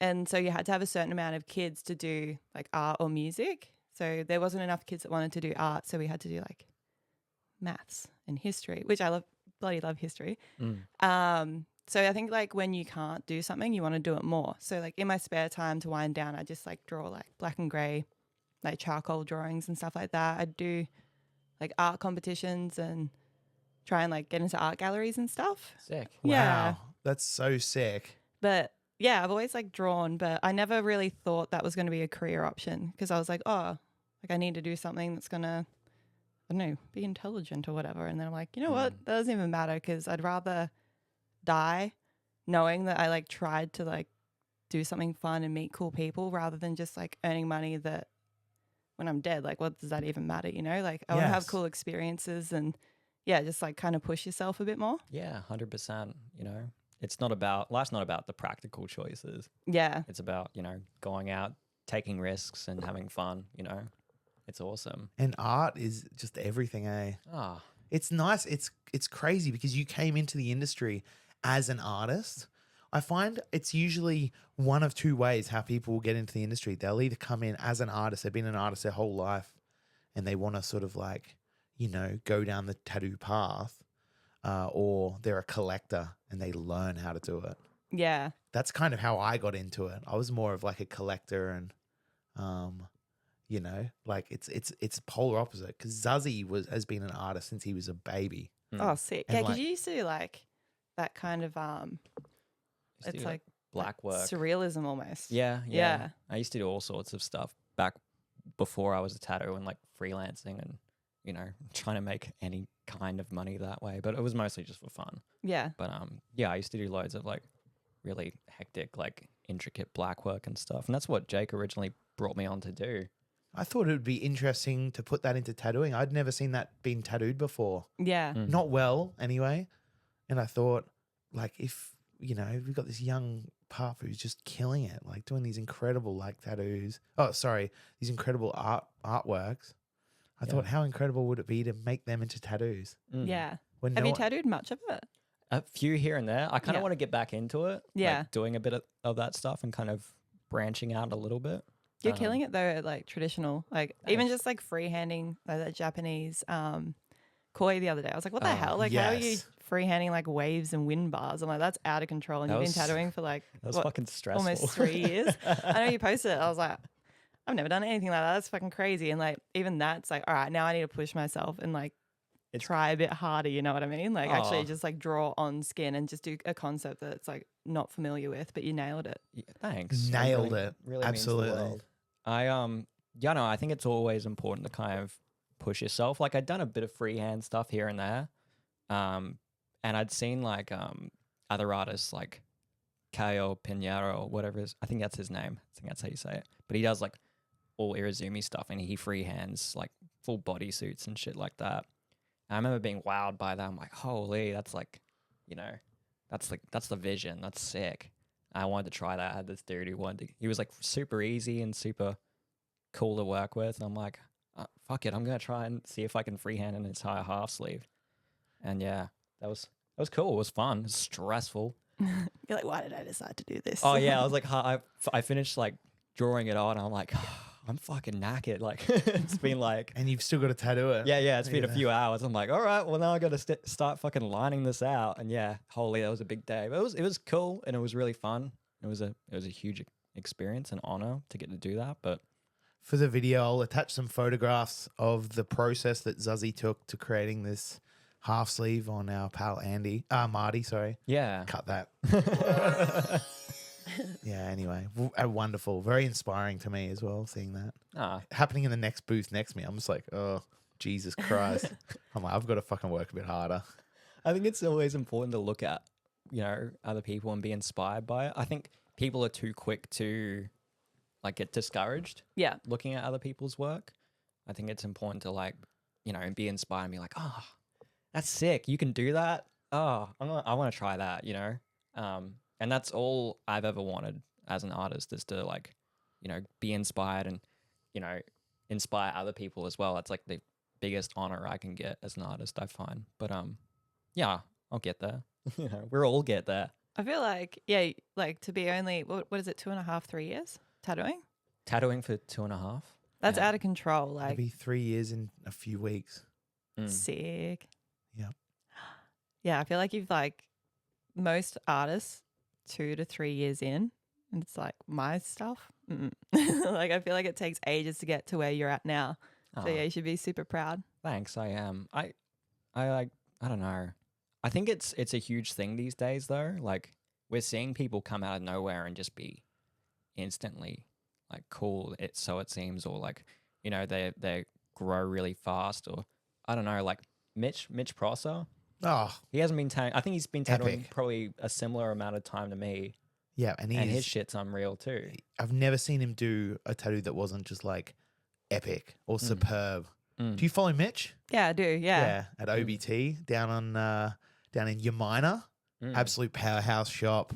And so you had to have a certain amount of kids to do like art or music. So there wasn't enough kids that wanted to do art. So we had to do like maths and history, which I bloody love history. So I think like when you can't do something, you want to do it more. So like in my spare time to wind down, I just like draw like black and gray, like charcoal drawings and stuff like that. I'd do like art competitions and try and like get into art galleries and stuff. Sick. Yeah. Wow, that's so sick. But yeah, I've always like drawn, but I never really thought that was going to be a career option because I was like, oh, like I need to do something that's going to, I don't know, be intelligent or whatever. And then I'm like, you know what? That doesn't even matter because I'd rather die knowing that I like tried to like do something fun and meet cool people rather than just like earning money that when I'm dead, like what does that even matter? Like I want to have Yes. cool experiences and yeah, just like kind of push yourself a bit more. Yeah, 100%. It's not about, life's not about the practical choices. Yeah. It's about, going out, taking risks and having fun, It's awesome. And art is just everything, eh? Ah, It's nice. It's crazy because you came into the industry as an artist. I find it's usually one of two ways how people will get into the industry. They'll either come in as an artist, they've been an artist their whole life, and they want to sort of like, go down the tattoo path, or they're a collector and they learn how to do it. Yeah. That's kind of how I got into it. I was more of like a collector, and you know, like it's polar opposite, because Zuzzy has been an artist since he was a baby. Oh, sick. And Yeah, because like- you used to do like that kind of Used to it's do, like black work. surrealism almost. Yeah. Yeah. I used to do all sorts of stuff back before I was a tattoo and like freelancing and, you know, trying to make any kind of money that way. But it was mostly just for fun. Yeah. But yeah, I used to do loads of like really hectic, like intricate black work and stuff. And that's what Jake originally brought me on to do. I thought it would be interesting to put that into tattooing. I'd never seen that being tattooed before. Yeah. Mm. Not well, anyway. And I thought, like, if, you know, we've got this young pup who's just killing it, like doing these incredible, like, tattoos. Oh, sorry, these incredible artworks. I thought, how incredible would it be to make them into tattoos? Mm. Yeah. When Have no you one- tattooed much of it? A few here and there. I kind of Yeah. want to get back into it. Yeah. Like doing a bit of that stuff and kind of branching out a little bit. You're killing it though, like traditional, like even just like freehanding like that Japanese koi the other day. I was like, what the Oh, hell? Like, how are you yes. freehanding like waves and wind bars? I'm like, that's out of control. And That you've been was- tattooing for like That was what, fucking stressful. almost 3 years. I know you posted it. I was like, I've never done anything like that. That's fucking crazy. And like, even that's like, all right, now I need to push myself and like It's- try a bit harder. You know what I mean? Like, actually Oh. just like draw on skin and just do a concept that's like not familiar with, but you nailed it. Yeah, thanks. That Nailed really- it. Really means the Absolutely. world. I yeah, no, I think it's always important to kind of push yourself. Like I'd done a bit of freehand stuff here and there. And I'd seen like other artists like Caio Pinheiro or whatever I think that's his name. I think that's how you say it. But he does like all Irizumi stuff and he freehands like full body suits and shit like that. And I remember being wowed by that. I'm like, holy, that's like, you know, that's the vision. That's sick. I wanted to try that. I had this dude who he was like super easy and super cool to work with. And I'm like, fuck it, I'm gonna try and see if I can freehand an entire half sleeve. And yeah, that was cool. It was fun. It was stressful. You're like, why did I decide to do this? Oh yeah, I was like, I finished like drawing it on. And I'm like, I'm fucking knackered. Like it's been like. And you've still got to tattoo it. Yeah, it's been a Yeah. few hours. I'm like, all right, well now I got to start fucking lining this out. And yeah, holy, that was a big day. But it was cool and it was really fun. It was a huge experience and honor to get to do that. But For the video, I'll attach some photographs of the process that Zuzzy took to creating this half sleeve on our pal Marty, sorry. yeah, Cut that. Yeah, anyway, wonderful. Very inspiring to me as well, seeing that. Happening in the next booth next to me. I'm just like, oh, Jesus Christ. I'm like, I've got to fucking work a bit harder. I think it's always important to look at, you know, other people and be inspired by it. I think people are too quick to like get discouraged Yeah. looking at other people's work. I think it's important to like, you know, be inspired and be like, oh, that's sick. You can do that. Oh, I want to try that, you know? And that's all I've ever wanted as an artist is to like, you know, be inspired and, you know, inspire other people as well. It's like the biggest honor I can get as an artist, I find. But yeah, I'll get there. You know, we'll all get there. I feel like, yeah, like to be only, what is it, 2.5, 3 years tattooing? Tattooing for 2.5. That's Yeah. out of control. It'll Like, be 3 years in a few weeks. sick. Yep. Yeah, I feel like you've like most artists 2 to 3 years in, and it's like my stuff. Like I feel like it takes ages to get to where you're at now. So Oh, yeah, you should be super proud. thanks. I am. I like. I don't know. I think it's a huge thing these days, though. Like we're seeing people come out of nowhere and just be instantly like cool. So it seems, or like you know they grow really fast, or I don't know. Like Mitch Prosser. Oh, He hasn't been I think he's been tattooing Epic. probably a similar amount of time to me, yeah. And his shit's unreal too. I've never seen him do a tattoo that wasn't just like epic or superb. Mm. Do you follow Mitch? Yeah, I do. Yeah. At OBT down in Yamina. Mm. Absolute powerhouse shop.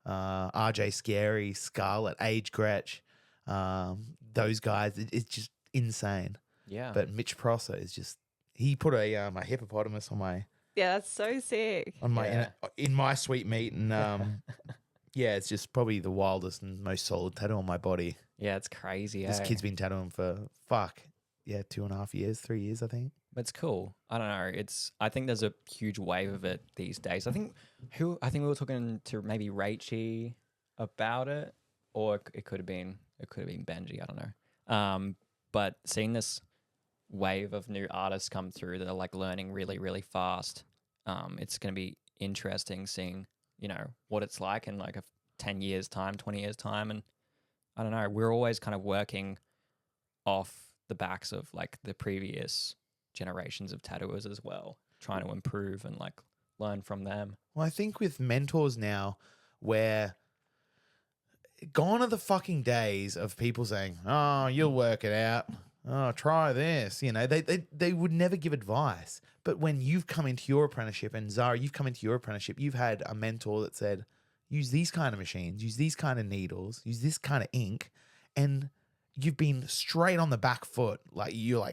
RJ Scary, Scarlet, Age Gretch. Those guys, it's just insane. Yeah. But Mitch Prosser is just, he put a hippopotamus on my Yeah, that's so sick. Yeah. in my sweet meat, and yeah, it's just probably the wildest and most solid tattoo on my body. Yeah, it's crazy. This eh? kid's been tattooing for 2.5 years, 3 years, I think. But it's cool. I don't know. I think there's a huge wave of it these days. I think we were talking to maybe Rachie about it, or it could have been Benji. I don't know. But seeing this wave of new artists come through that are like learning really, really fast, it's going to be interesting seeing, what it's like in like 10 years time, 20 years time. And I don't know, we're always kind of working off the backs of like the previous generations of tattooers as well, trying to improve and like learn from them. Well, I think with mentors now, where gone are the fucking days of people saying, "Oh, you'll work it out. Oh, try this." They would never give advice. But when you've come into your apprenticeship, and Zara, you've come into your apprenticeship, you've had a mentor that said, use these kind of machines, use these kind of needles, use this kind of ink, and you've been straight on the back foot. You're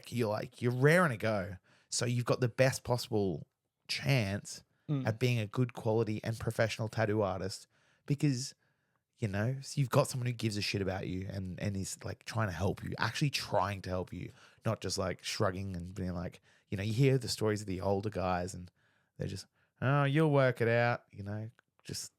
raring to go. So you've got the best possible chance at being a good quality and professional tattoo artist, because so you've got someone who gives a shit about you and is like trying to help you, actually trying to help you, not just like shrugging and being like, you hear the stories of the older guys and they're just, "Oh, you'll work it out," just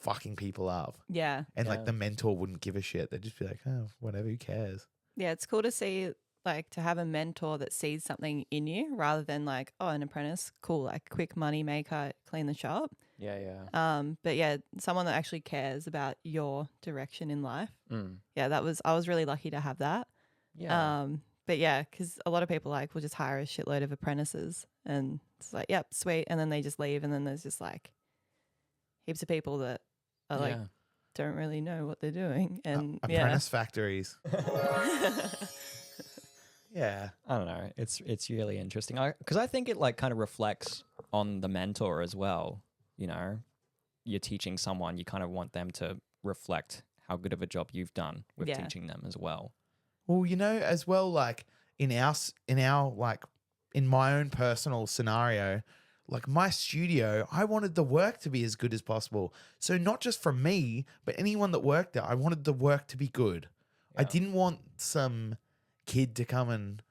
fucking people up. Yeah. And like the mentor wouldn't give a shit. They'd just be like, "Oh, whatever, who cares?" Yeah, it's cool to see, like, to have a mentor that sees something in you rather than like, oh, an apprentice, cool, like quick money maker, clean the shop. Yeah. But yeah, someone that actually cares about your direction in life. Mm. Yeah, I was really lucky to have that. Yeah. But yeah, because a lot of people will just hire a shitload of apprentices and it's like, yep, sweet. And then they just leave. And then there's just like heaps of people that are like, don't really know what they're doing. And apprentice factories. Yeah. I don't know. It's really interesting. Because I think it like kind of reflects on the mentor as well. You're teaching someone, you kind of want them to reflect how good of a job you've done with teaching them as well. Well, as well, like in my own personal scenario, like my studio, I wanted the work to be as good as possible. So not just from me, but anyone that worked there, I wanted the work to be good. I didn't want some kid to come and,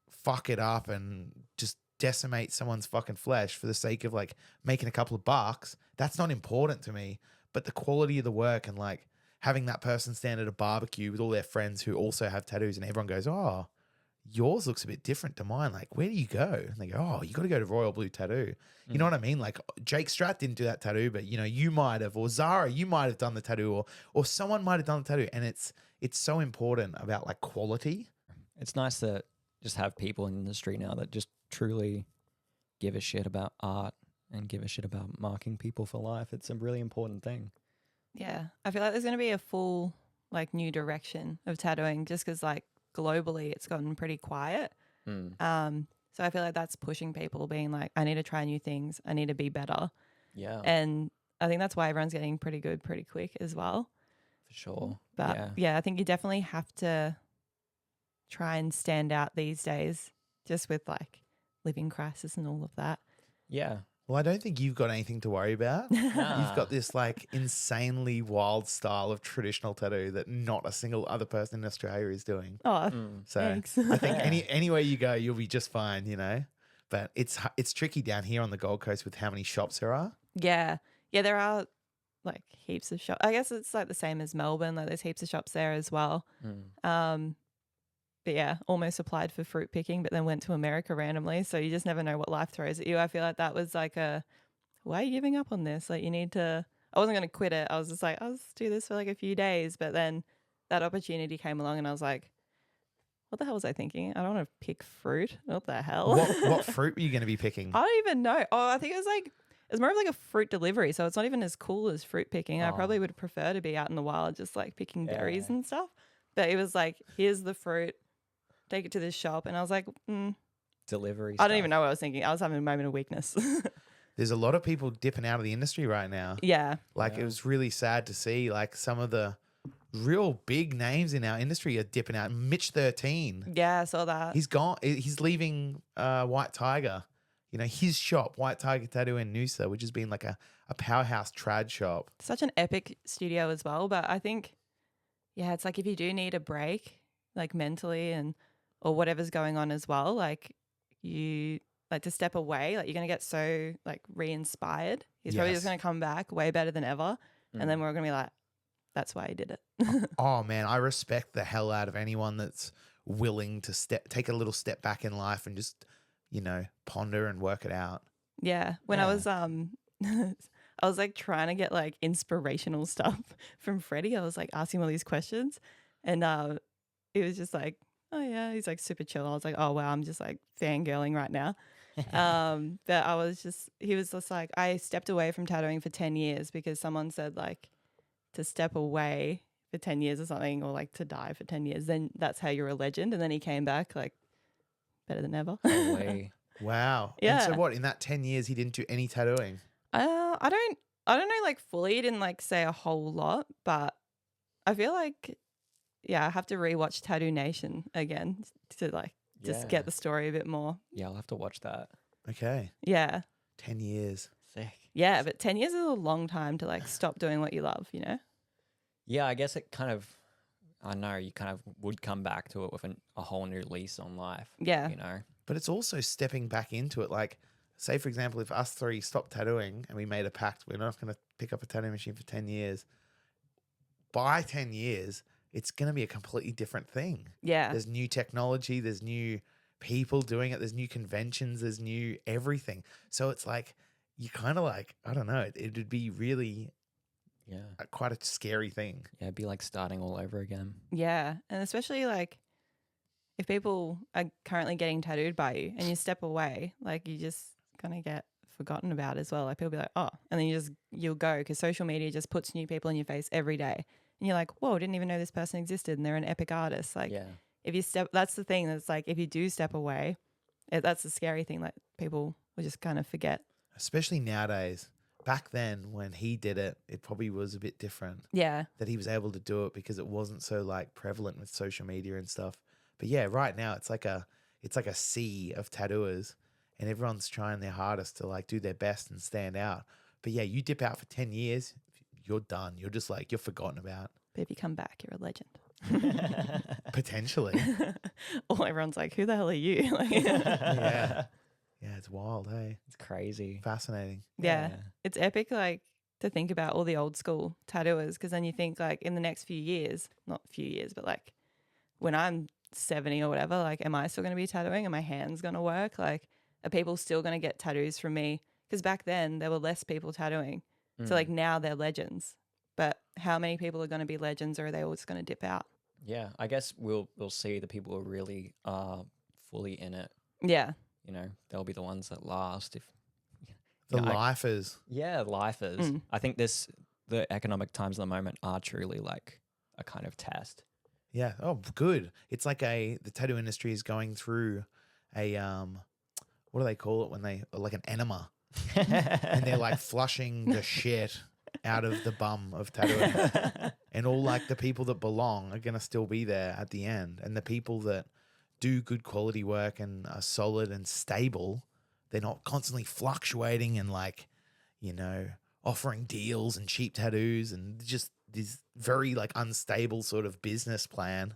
fuck it up and just decimate someone's fucking flesh for the sake of like making a couple of bucks. That's not important to me. But the quality of the work and like having that person stand at a barbecue with all their friends who also have tattoos and everyone goes, "Oh, yours looks a bit different to mine. Like, where do you go?" And they go, "Oh, you got to go to Royal Blue Tattoo." You know what I mean? Like Jake Straat didn't do that tattoo, but you might have, or Zara, you might have done the tattoo, or someone might have done the tattoo. And it's so important about like quality. It's nice to just have people in the industry now that just truly give a shit about art and give a shit about marking people for life. It's a really important thing. Yeah. I feel like there's going to be a full like new direction of tattooing just because like globally it's gotten pretty quiet. So I feel like that's pushing people being like, I need to try new things. I need to be better. Yeah. And I think that's why everyone's getting pretty good pretty quick as well. For sure. But yeah, I think you definitely have to try and stand out these days just with like living crisis and all of that. Yeah. Well, I don't think you've got anything to worry about. You've got this like insanely wild style of traditional tattoo that not a single other person in Australia is doing. Oh, so thanks. I think anywhere you go, you'll be just fine, But it's tricky down here on the Gold Coast with how many shops there are. Yeah. Yeah, there are like heaps of shops. I guess it's like the same as Melbourne. Like there's heaps of shops there as well. But yeah, almost applied for fruit picking, but then went to America randomly. So you just never know what life throws at you. I feel like that was like why are you giving up on this? Like I wasn't going to quit it. I was just like, I'll just do this for like a few days. But then that opportunity came along and I was like, what the hell was I thinking? I don't want to pick fruit. What the hell? What fruit were you going to be picking? I don't even know. Oh, I think it's more of like a fruit delivery. So it's not even as cool as fruit picking. I probably would prefer to be out in the wild just like picking berries and stuff. But it was like, here's the fruit. Take it to this shop. And I was like, Delivery I don't even know what I was thinking. I was having a moment of weakness. There's a lot of people dipping out of the industry right now. Yeah. It was really sad to see like some of the real big names in our industry are dipping out. Mitch 13. Yeah, I saw that. He's gone. He's leaving White Tiger. His shop, White Tiger Tattoo in Noosa, which has been like a powerhouse trad shop. Such an epic studio as well. But I think, yeah, it's like if you do need a break, like mentally and or whatever's going on as well, like you like to step away, like you're going to get so like re-inspired. He's probably just Yes. going to come back way better than ever. Mm. And then we're going to be like, that's why he did it. Oh man, I respect the hell out of anyone that's willing to take a little step back in life and just, ponder and work it out. Yeah. When I Yeah. was I was like trying to get like inspirational stuff from Freddie. I was like asking all these questions, and he was just like, oh yeah, he's like super chill. I was like, oh wow, I'm just like fangirling right now. But he was just like, I stepped away from tattooing for 10 years because someone said like to step away for 10 years or something, or like to die for 10 years, then that's how you're a legend. And then he came back like better than ever. No way. Wow. Yeah. And so what, in that 10 years, he didn't do any tattooing? I don't know, like fully. He didn't like say a whole lot, but I feel like, yeah, I have to rewatch Tattoo Nation again to like just Yeah. get the story a bit more. Yeah, I'll have to watch that. Okay. Yeah. 10 years. Sick. Yeah. But 10 years is a long time to like stop doing what you love, you know? Yeah, I guess it kind of, I know you kind of would come back to it with a whole new lease on life. Yeah. You know? But it's also stepping back into it. Like, say, for example, if us three stopped tattooing and we made a pact, we're not going to pick up a tattoo machine for 10 years. By 10 years, it's going to be a completely different thing. Yeah. There's new technology, there's new people doing it, there's new conventions, there's new everything. So it's like, you kind of like, I don't know, it would be really Yeah. quite a scary thing. Yeah, it'd be like starting all over again. Yeah. And especially like if people are currently getting tattooed by you and you step away, like you just going to get forgotten about as well. Like people be like, oh, and then you'll go because social media just puts new people in your face every day. And you're like, whoa, didn't even know this person existed and they're an epic artist. Like Yeah. if you that's the thing that's like, if you do step away, that's the scary thing that people will just kind of forget. Especially nowadays. Back then when he did it, it probably was a bit different. Yeah. That he was able to do it because it wasn't so like prevalent with social media and stuff. But yeah, right now it's like a sea of tattooers and everyone's trying their hardest to like do their best and stand out. But yeah, you dip out for 10 years, you're done. You're just like, you're forgotten about. But if you come back, you're a legend. Potentially. Or everyone's like, who the hell are you? Like, Yeah. Yeah, it's wild, hey? It's crazy. Fascinating. yeah. It's epic, like, to think about all the old school tattooers because then you think, like, in the next few years, not few years, but like when I'm 70 or whatever, like, am I still going to be tattooing? Are my hands going to work? Like, are people still going to get tattoos from me? Because back then there were less people tattooing. So, like, now they're legends. But how many people are going to be legends, or are they all just going to dip out? Yeah, I guess we'll see the people who really are fully in it. Yeah. You know, they'll be the ones that last. If The you know, lifers. yeah, lifers. Mm. I think the economic times at the moment are truly like a kind of test. Yeah. Oh, good. It's like the tattoo industry is going through a what do they call it when they like an enema, and they're like flushing the shit out of the bum of tattooing, and all like the people that belong are gonna still be there at the end, and the people that do good quality work and are solid and stable, they're not constantly fluctuating and like, offering deals and cheap tattoos and just this very like unstable sort of business plan.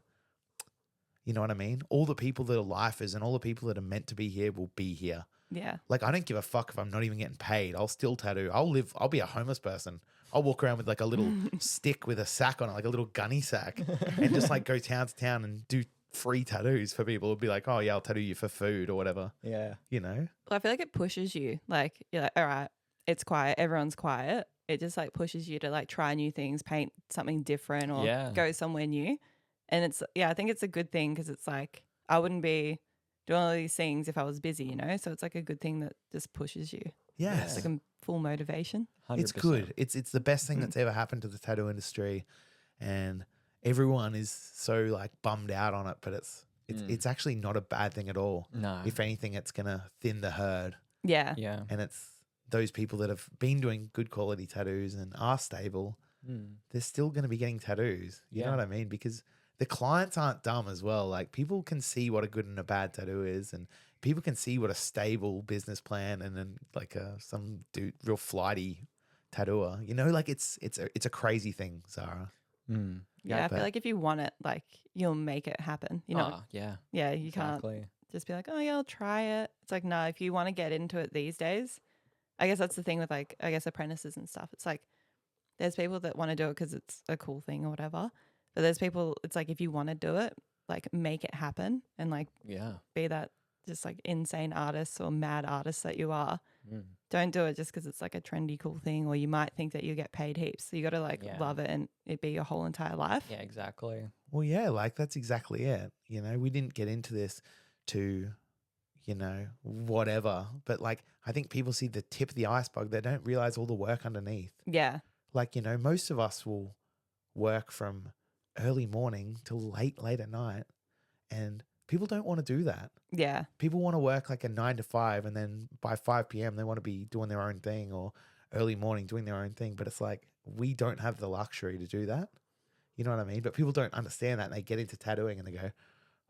You know what I mean? All the people that are lifers and all the people that are meant to be here will be here. Yeah. Like, I don't give a fuck if I'm not even getting paid. I'll still tattoo. I'll be a homeless person. I'll walk around with like a little stick with a sack on it, like a little gunny sack, and just like go town to town and do free tattoos for people. It'll be like, oh yeah, I'll tattoo you for food or whatever. Yeah. Well, I feel like it pushes you. Like, you're like, all right, it's quiet. Everyone's quiet. It just like pushes you to like try new things, paint something different or go somewhere new. And I think it's a good thing because it's like, I wouldn't be doing all these things if I was busy, So it's like a good thing that just pushes you. Yes. It's like a full motivation. 100%. It's good. It's the best thing that's ever happened to the tattoo industry. And everyone is so like bummed out on it, but it's actually not a bad thing at all. No. If anything, it's going to thin the herd. Yeah. Yeah. And it's those people that have been doing good quality tattoos and are stable, they're still going to be getting tattoos. You know what I mean? Because the clients aren't dumb as well. Like, people can see what a good and a bad tattoo is, and people can see what a stable business plan and then like some dude, real flighty tattooer. Like it's a crazy thing, Zara. Yeah, I but- feel like if you want it, like you'll make it happen. You know, Yeah, yeah, you can't exactly. just be like, oh yeah, I'll try it. It's like, no, if you want to get into it these days, I guess that's the thing with like, I guess apprentices and stuff. It's like there's people that want to do it because it's a cool thing or whatever. But there's people, it's like if you want to do it, like make it happen and like Yeah. be that just like insane artist or mad artist that you are. Mm. Don't do it just because it's like a trendy cool thing or you might think that you get paid heaps. So you got to like Yeah. love it and it be your whole entire life. Yeah, exactly. Well, yeah, like that's exactly it. You know, we didn't get into this to, you know, whatever. But like, I think people see the tip of the iceberg. They don't realize all the work underneath. Yeah. Like, you know, most of us will work from early morning till late at night. And people don't want to do that. Yeah. People want to work like a 9 to 5 and then by 5 p.m. they want to be doing their own thing or early morning doing their own thing. But it's like, we don't have the luxury to do that. You know what I mean? But people don't understand that. And they get into tattooing and they go,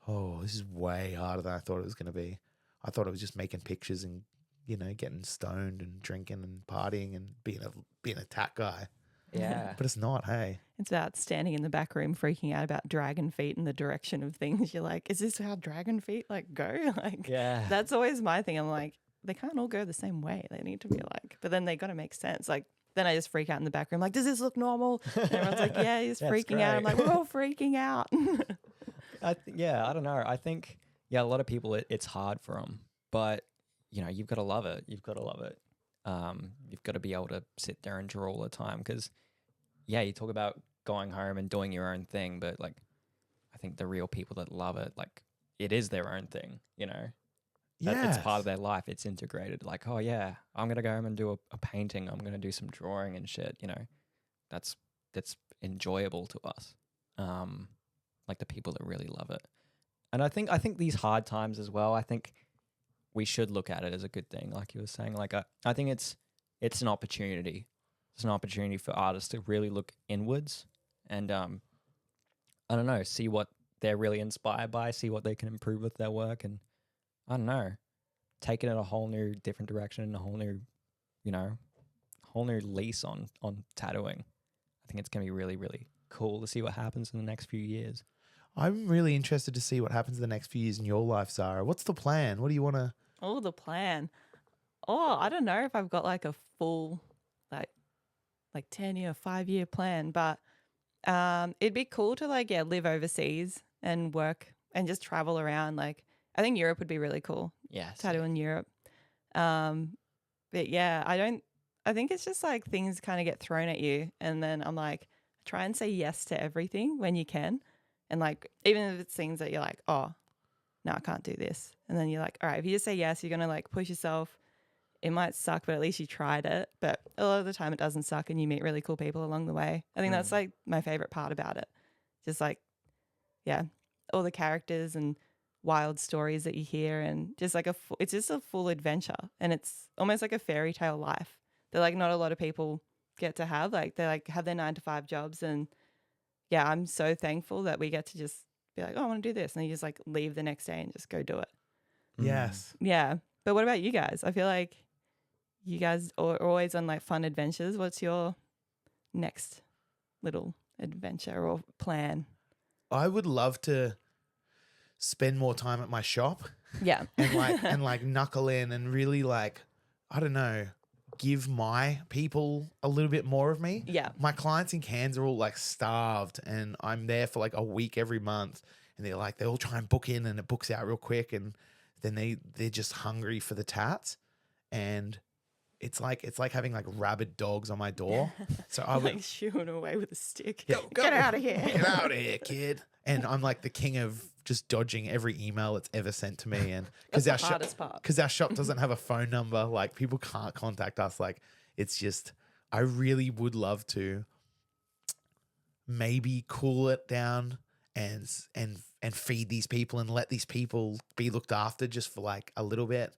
oh, this is way harder than I thought it was going to be. I thought it was just making pictures and, you know, getting stoned and drinking and partying and being a tat guy. Yeah. But it's not, hey. It's about standing in the back room freaking out about dragon feet and the direction of things. You're like, is this how dragon feet like go? Like, Yeah. that's always my thing. I'm like, they can't all go the same way. They need to be like, but then they got to make sense. Like, then I just freak out in the back room. Like, does this look normal? And everyone's like, yeah, he's That's freaking out. I'm great. like, we're all freaking out. Yeah, I don't know. I think, yeah, a lot of people, it's hard for them. But, you know, you've got to love it. You've got to love it. You've got to be able to sit there and draw all the time because, yeah, you talk about going home and doing your own thing, but, like, I think the real people that love it, like, it is their own thing, you know? It's part of their life. It's integrated. Like, oh, yeah, I'm going to go home and do a painting. I'm going to do some drawing and shit, you know? That's enjoyable to us. Like the people that really love it. And I think these hard times as well, I think we should look at it as a good thing. Like you were saying, like I think it's an opportunity. It's an opportunity for artists to really look inwards and I don't know, see what they're really inspired by, see what they can improve with their work, and I don't know, take it in a whole new different direction, a whole new, you know, whole new lease on tattooing. I think it's gonna be really, really cool to see what happens in the next few years. I'm really interested to see what happens in the next few years in your life, Zarra. What's the plan? What do you want to? Oh, the plan. Oh, I don't know if I've got like a full like 10-year, 5-year plan, but it'd be cool to like live overseas and work and just travel around. Like I think Europe would be really cool. Yeah. Tattoo in Europe. But yeah, I think it's just like things kind of get thrown at you and then I'm like try and say yes to everything when you can. And like, even if it's things that you're like, oh, no, I can't do this. And then you're like, all right, if you just say yes, you're going to like push yourself. It might suck, but at least you tried it. But a lot of the time it doesn't suck and you meet really cool people along the way. I think that's like my favorite part about it. Just like, yeah, all the characters and wild stories that you hear and just like it's just a full adventure. And it's almost like a fairy tale life that like not a lot of people get to have. Like they like have their 9-to-5 jobs and yeah, I'm so thankful that we get to just be like, oh, I want to do this. And you just like leave the next day and just go do it. Yes. Yeah. But what about you guys? I feel like you guys are always on like fun adventures. What's your next little adventure or plan? I would love to spend more time at my shop Yeah. and like knuckle in and really like, I don't know, give my people a little bit more of me. Yeah. My clients in Cairns are all like starved and I'm there for like a week every month and they're like, they all try and book in and it books out real quick and then they're just hungry for the tats and it's like having like rabid dogs on my door. So I would like shooing away with a stick. Yeah, go. Get out of here. Get out of here, kid. And I'm like the king of just dodging every email that's ever sent to me. And That's the hardest part. because our shop doesn't have a phone number, like people can't contact us. Like it's just, I really would love to maybe cool it down and feed these people and let these people be looked after just for like a little bit.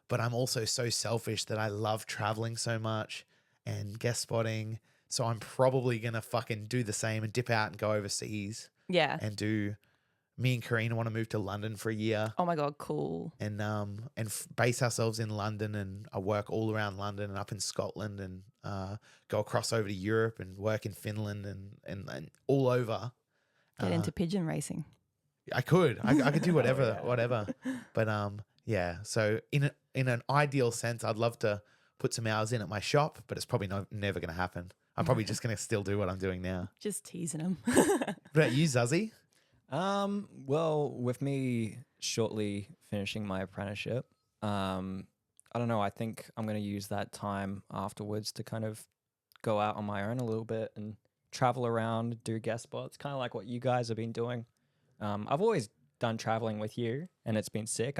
But I'm also so selfish that I love traveling so much and guest spotting. So I'm probably going to fucking do the same and dip out and go overseas Yeah. and do me and Karina want to move to London for a year Oh my God, cool. and base ourselves in London and work all around London and up in Scotland and go across over to Europe and work in Finland and all over. Get into pigeon racing. I could do whatever, yeah. whatever. But yeah. So in an ideal sense, I'd love to put some hours in at my shop, but it's probably never going to happen. I'm probably just going to still do what I'm doing now. Just teasing them. What about you, Zuzzy? Well, with me shortly finishing my apprenticeship, I don't know. I think I'm going to use that time afterwards to kind of go out on my own a little bit and travel around, do guest spots, kind of like what you guys have been doing. I've always done traveling with you, and it's been sick.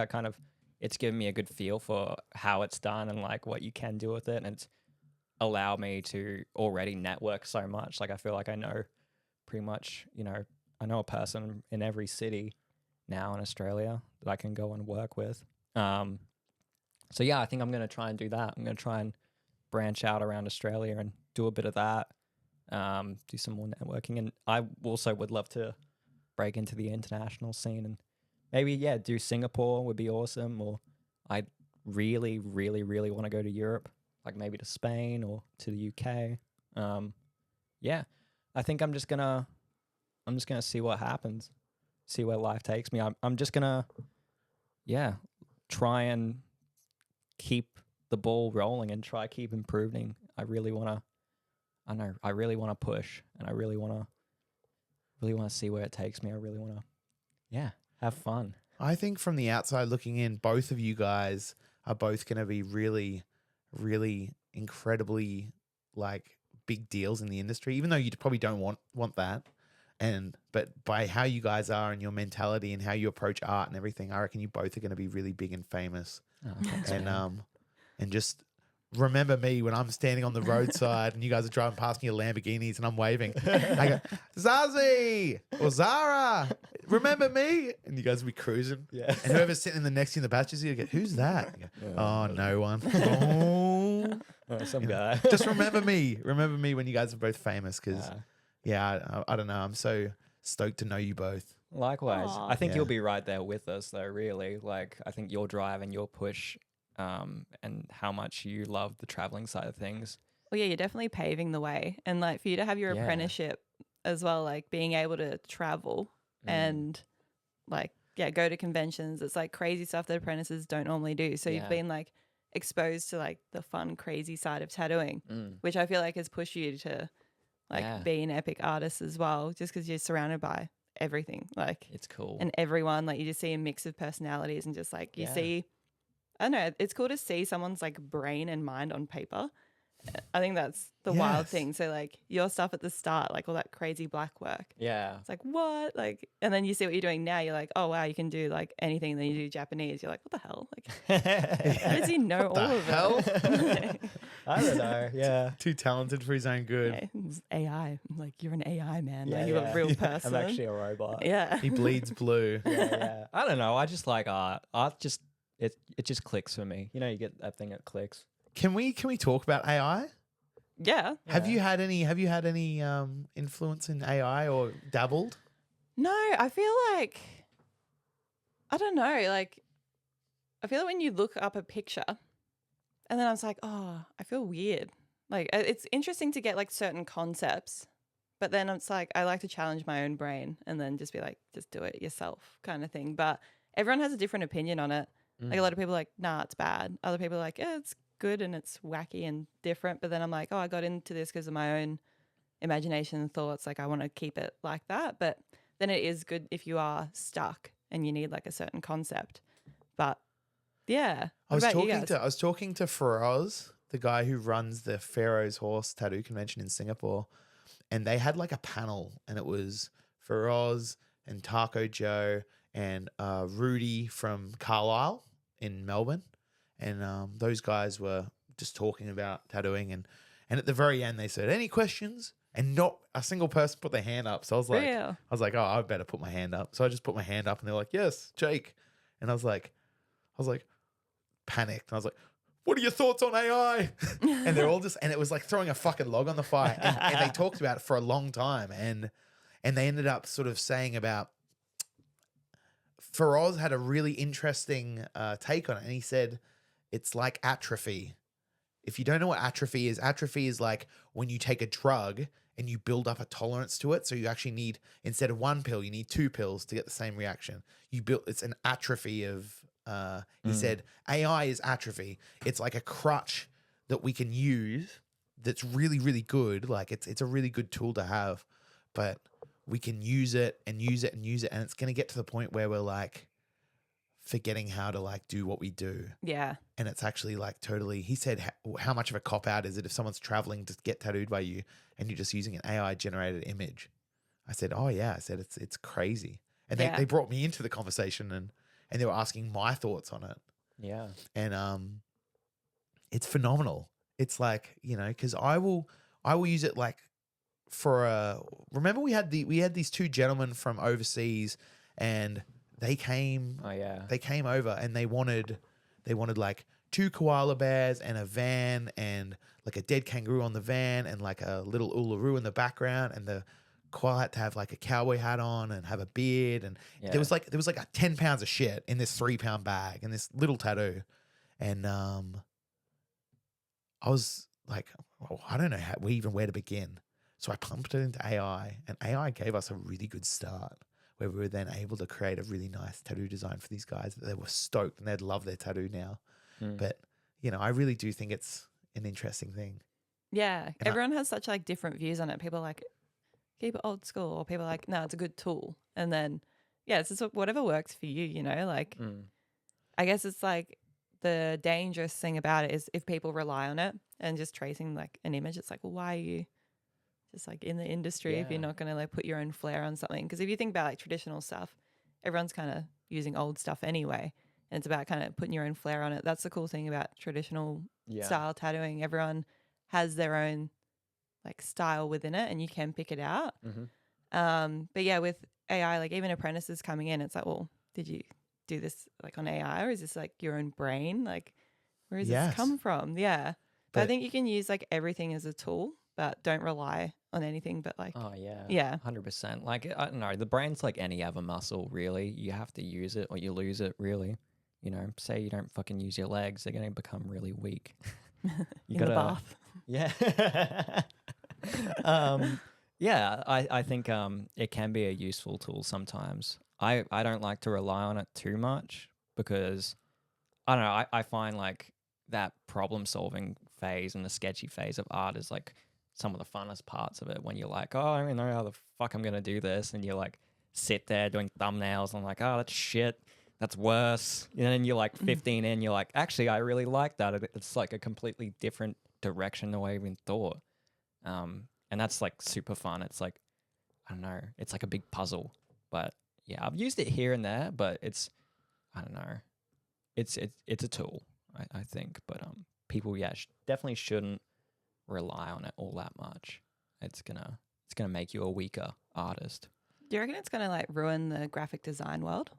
It's given me a good feel for how it's done and like what you can do with it, and it's allowed me to already network so much. Like I feel like I know pretty much, I know a person in every city now in Australia that I can go and work with. So yeah, I think I'm going to try and do that. I'm going to try and branch out around Australia and do a bit of that, do some more networking. And I also would love to break into the international scene and maybe, yeah, do Singapore would be awesome. Or I really, really, really want to go to Europe, like maybe to Spain or to the UK. Yeah, I think I'm just gonna see what happens, see where life takes me. I'm just gonna, yeah, try and keep the ball rolling and try keep improving. I really want to push, and I really want to see where it takes me. I really want to, yeah, have fun. I think from the outside looking in, both of you guys are both going to be really, really incredibly like big deals in the industry, even though you probably don't want that. But by how you guys are and your mentality and how you approach art and everything, I reckon you both are going to be really big and famous. Oh, thanks, And man. and just remember me when I'm standing on the roadside and you guys are driving past me in your Lamborghinis and I'm waving. I go, Zazzy or Zara, remember me? And you guys will be cruising. Yeah. And whoever's sitting in the next in the passenger seat, you go, who's that? You go, oh, no one. Oh. Some guy. Just remember me. Remember me when you guys are both famous because, I don't know. I'm so stoked to know you both. Likewise. Aw. I think Yeah. you'll be right there with us, though, really. Like, I think your drive and your push and how much you love the traveling side of things. Well, yeah, you're definitely paving the way. And like for you to have your Yeah. apprenticeship as well, like being able to travel Mm. and like, yeah, go to conventions. It's like crazy stuff that apprentices don't normally do. So Yeah. you've been like exposed to like the fun, crazy side of tattooing, which I feel like has pushed you to like Yeah. be an epic artist as well, just because you're surrounded by everything. Like, It's cool. and everyone, like you just see a mix of personalities and just like you Yeah. see, I don't know, it's cool to see someone's like brain and mind on paper. I think that's the wild Yes. thing. So like your stuff at the start, like all that crazy black work. Yeah. It's like, what? Like, and then you see what you're doing now. You're like, oh, wow, you can do like anything. And then you do Japanese. You're like, what the hell? Like, how does he know all the of hell? it? I don't know. Yeah. Too talented for his own good. Yeah, it's AI. I'm like, you're an AI, man. Yeah, like, you're yeah. a real Yeah. person. I'm actually a robot. Yeah. He bleeds blue. Yeah. I don't know. I just like art. Art just it just clicks for me. You get that thing that clicks. Can we talk about AI? Yeah. Have you had any influence in AI or dabbled? No, I feel like, I don't know. Like, I feel like when you look up a picture and then I was like, oh, I feel weird. Like, it's interesting to get like certain concepts, but then it's like, I like to challenge my own brain and then just be like, just do it yourself kind of thing. But everyone has a different opinion on it. Like a lot of people are like, nah, it's bad. Other people are like, yeah, it's good and it's wacky and different. But then I'm like, oh, I got into this because of my own imagination and thoughts. Like I want to keep it like that. But then it is good if you are stuck and you need like a certain concept. But yeah. I What about you guys? was talking to Feroz, the guy who runs the Pharaoh's Horse Tattoo Convention in Singapore, and they had like a panel, and it was Feroz and Taco Joe and Rudy from Carlisle in Melbourne, and those guys were just talking about tattooing, and at the very end they said, "Any questions?" And not a single person put their hand up. So I was like, Real. oh, I better put my hand up. So I just put my hand up, and they're like, "Yes, Jake," and I was like, panicked. And I was like, "What are your thoughts on AI?" And they're all just, and it was like throwing a fucking log on the fire. And they talked about it for a long time. And they ended up sort of saying about Feroz had a really interesting take on it, and he said it's like atrophy. If you don't know what atrophy is like when you take a drug and you build up a tolerance to it. So you actually need, instead of one pill, you need 2 pills to get the same reaction. It's an atrophy of, he said, AI is atrophy. It's like a crutch that we can use that's really, really good. Like it's a really good tool to have, but we can use it and use it and use it. And it's going to get to the point where we're like forgetting how to like do what we do. Yeah. And it's actually like totally, he said, how much of a cop out is it if someone's traveling to get tattooed by you and you're just using an AI generated image? I said, oh yeah. I said, it's crazy. And they brought me into the conversation and they were asking my thoughts on it. Yeah. And it's phenomenal. It's like, you know, cause I will use it like for remember we had these 2 gentlemen from overseas and they came over and they wanted like 2 koala bears and a van and like a dead kangaroo on the van and like a little uluru in the background, and the koala had to have like a cowboy hat on and have a beard, and there was like 10 pounds of shit in this 3-pound bag and this little tattoo. And I was like, oh, I don't know where to begin. So I pumped it into AI, and AI gave us a really good start where we were then able to create a really nice tattoo design for these guys that they were stoked and they'd love their tattoo now. But, you know, I really do think it's an interesting thing. Yeah. Everyone has such like different views on it. People are like, keep it old school, or people are like, no, it's a good tool. And then, yeah, it's just whatever works for you, you know, like, I guess it's like the dangerous thing about it is if people rely on it and just tracing like an image, it's like, well, why are you just like in the industry if you're not going to like put your own flair on something? Because if you think about like traditional stuff, everyone's kind of using old stuff anyway, and it's about kind of putting your own flair on it. That's the cool thing about traditional style tattooing. Everyone has their own like style within it, and you can pick it out. But yeah, with AI, like even apprentices coming in, it's like, well, did you do this like on AI, or is this like your own brain? Like, where does this come from? Yeah. But I think you can use like everything as a tool, but don't rely on anything but like, 100%. Like, I don't know, the brain's like any other muscle, really. You have to use it or you lose it, really. You know, say you don't fucking use your legs, they're going to become really weak. in the bath. Yeah. I think it can be a useful tool sometimes. I don't like to rely on it too much because, I don't know, I find like that problem solving phase and the sketchy phase of art is like some of the funnest parts of it, when you're like, oh, I don't know how the fuck I'm going to do this. And you like sit there doing thumbnails and like, oh, that's shit. That's worse. And then you're like 15 in, you're like, actually, I really like that. It's like a completely different direction than I even thought. And that's like super fun. It's like, I don't know, it's like a big puzzle. But yeah, I've used it here and there, but it's, I don't know, it's a tool, I think. But people, definitely shouldn't rely on it all that much. It's gonna make you a weaker artist. Do you reckon it's gonna like ruin the graphic design world?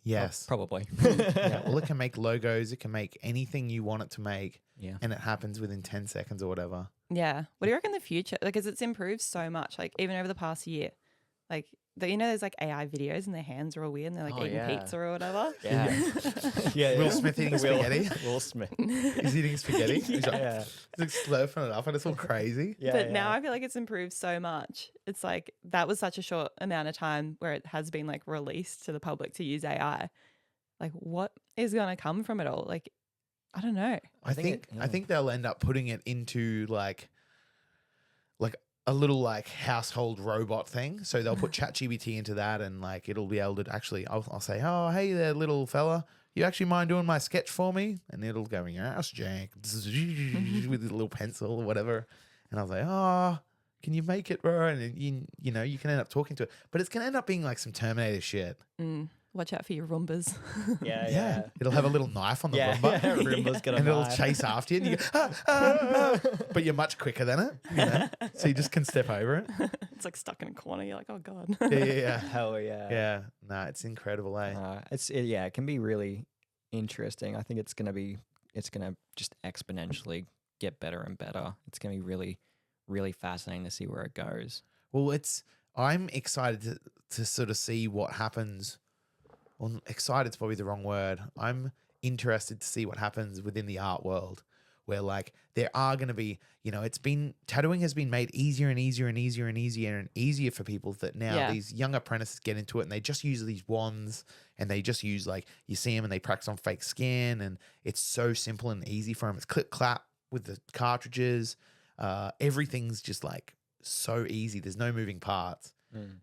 Yes. Probably. Yeah, well, it can make logos. It can make anything you want it to make. Yeah. And it happens within 10 seconds or whatever. Yeah. What do you reckon the future? Because it's improved so much, like even over the past year. Like, you know, there's like AI videos and their hands are all weird and they're like eating pizza or whatever. Yeah. Will Smith eating spaghetti. Will Smith. He's eating spaghetti. He's like slurping it up and it's all crazy. But now I feel like it's improved so much. It's like that was such a short amount of time where it has been like released to the public to use AI. Like, what is going to come from it all? Like, I don't know. I think they'll end up putting it into like a little like household robot thing. So they'll put ChatGPT into that, and like it'll be able to actually, I'll say, oh, hey there, little fella, you actually mind doing my sketch for me? And it'll go, yes, Jack, with a little pencil or whatever. And I was like, oh, can you make it, bro? And you know, you can end up talking to it, but it's going to end up being like some Terminator shit. Watch out for your Roombas. Yeah. It'll have a little knife on the Roomba. Roomba's got a and it'll knife. chase after you. And you go, but you're much quicker than it. You know? So you just can step over it. It's like stuck in a corner. You're like, oh God. Yeah. Hell yeah. Yeah. No, it's incredible, eh? It can be really interesting. I think it's gonna just exponentially get better and better. It's gonna be really, really fascinating to see where it goes. Well, I'm excited to sort of see what happens well, excited's probably the wrong word. I'm interested to see what happens within the art world where like there are going to be, tattooing has been made easier and easier and easier and easier and easier for people that now Yeah. these young apprentices get into it and they just use these wands and they just use like, you see them and they practice on fake skin and it's so simple and easy for them. It's clip clap with the cartridges. Everything's just like so easy. There's no moving parts.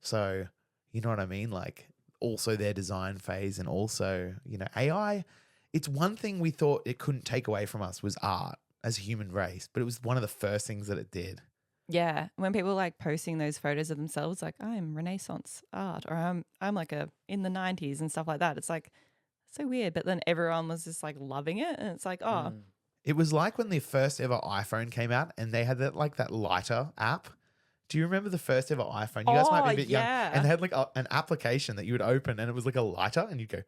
So, you know what I mean? Like also their design phase and also, AI, it's one thing we thought it couldn't take away from us was art as a human race, but it was one of the first things that it did. Yeah, when people like posting those photos of themselves, like I'm Renaissance art, or I'm like in the 90s and stuff like that. It's like so weird, but then everyone was just like loving it, and it's like, oh, It was like when the first ever iPhone came out and they had that like that lighter app. Do you remember the first ever iPhone? You guys might be a bit young. yeah. And they had like an application that you would open and it was like a lighter and you'd go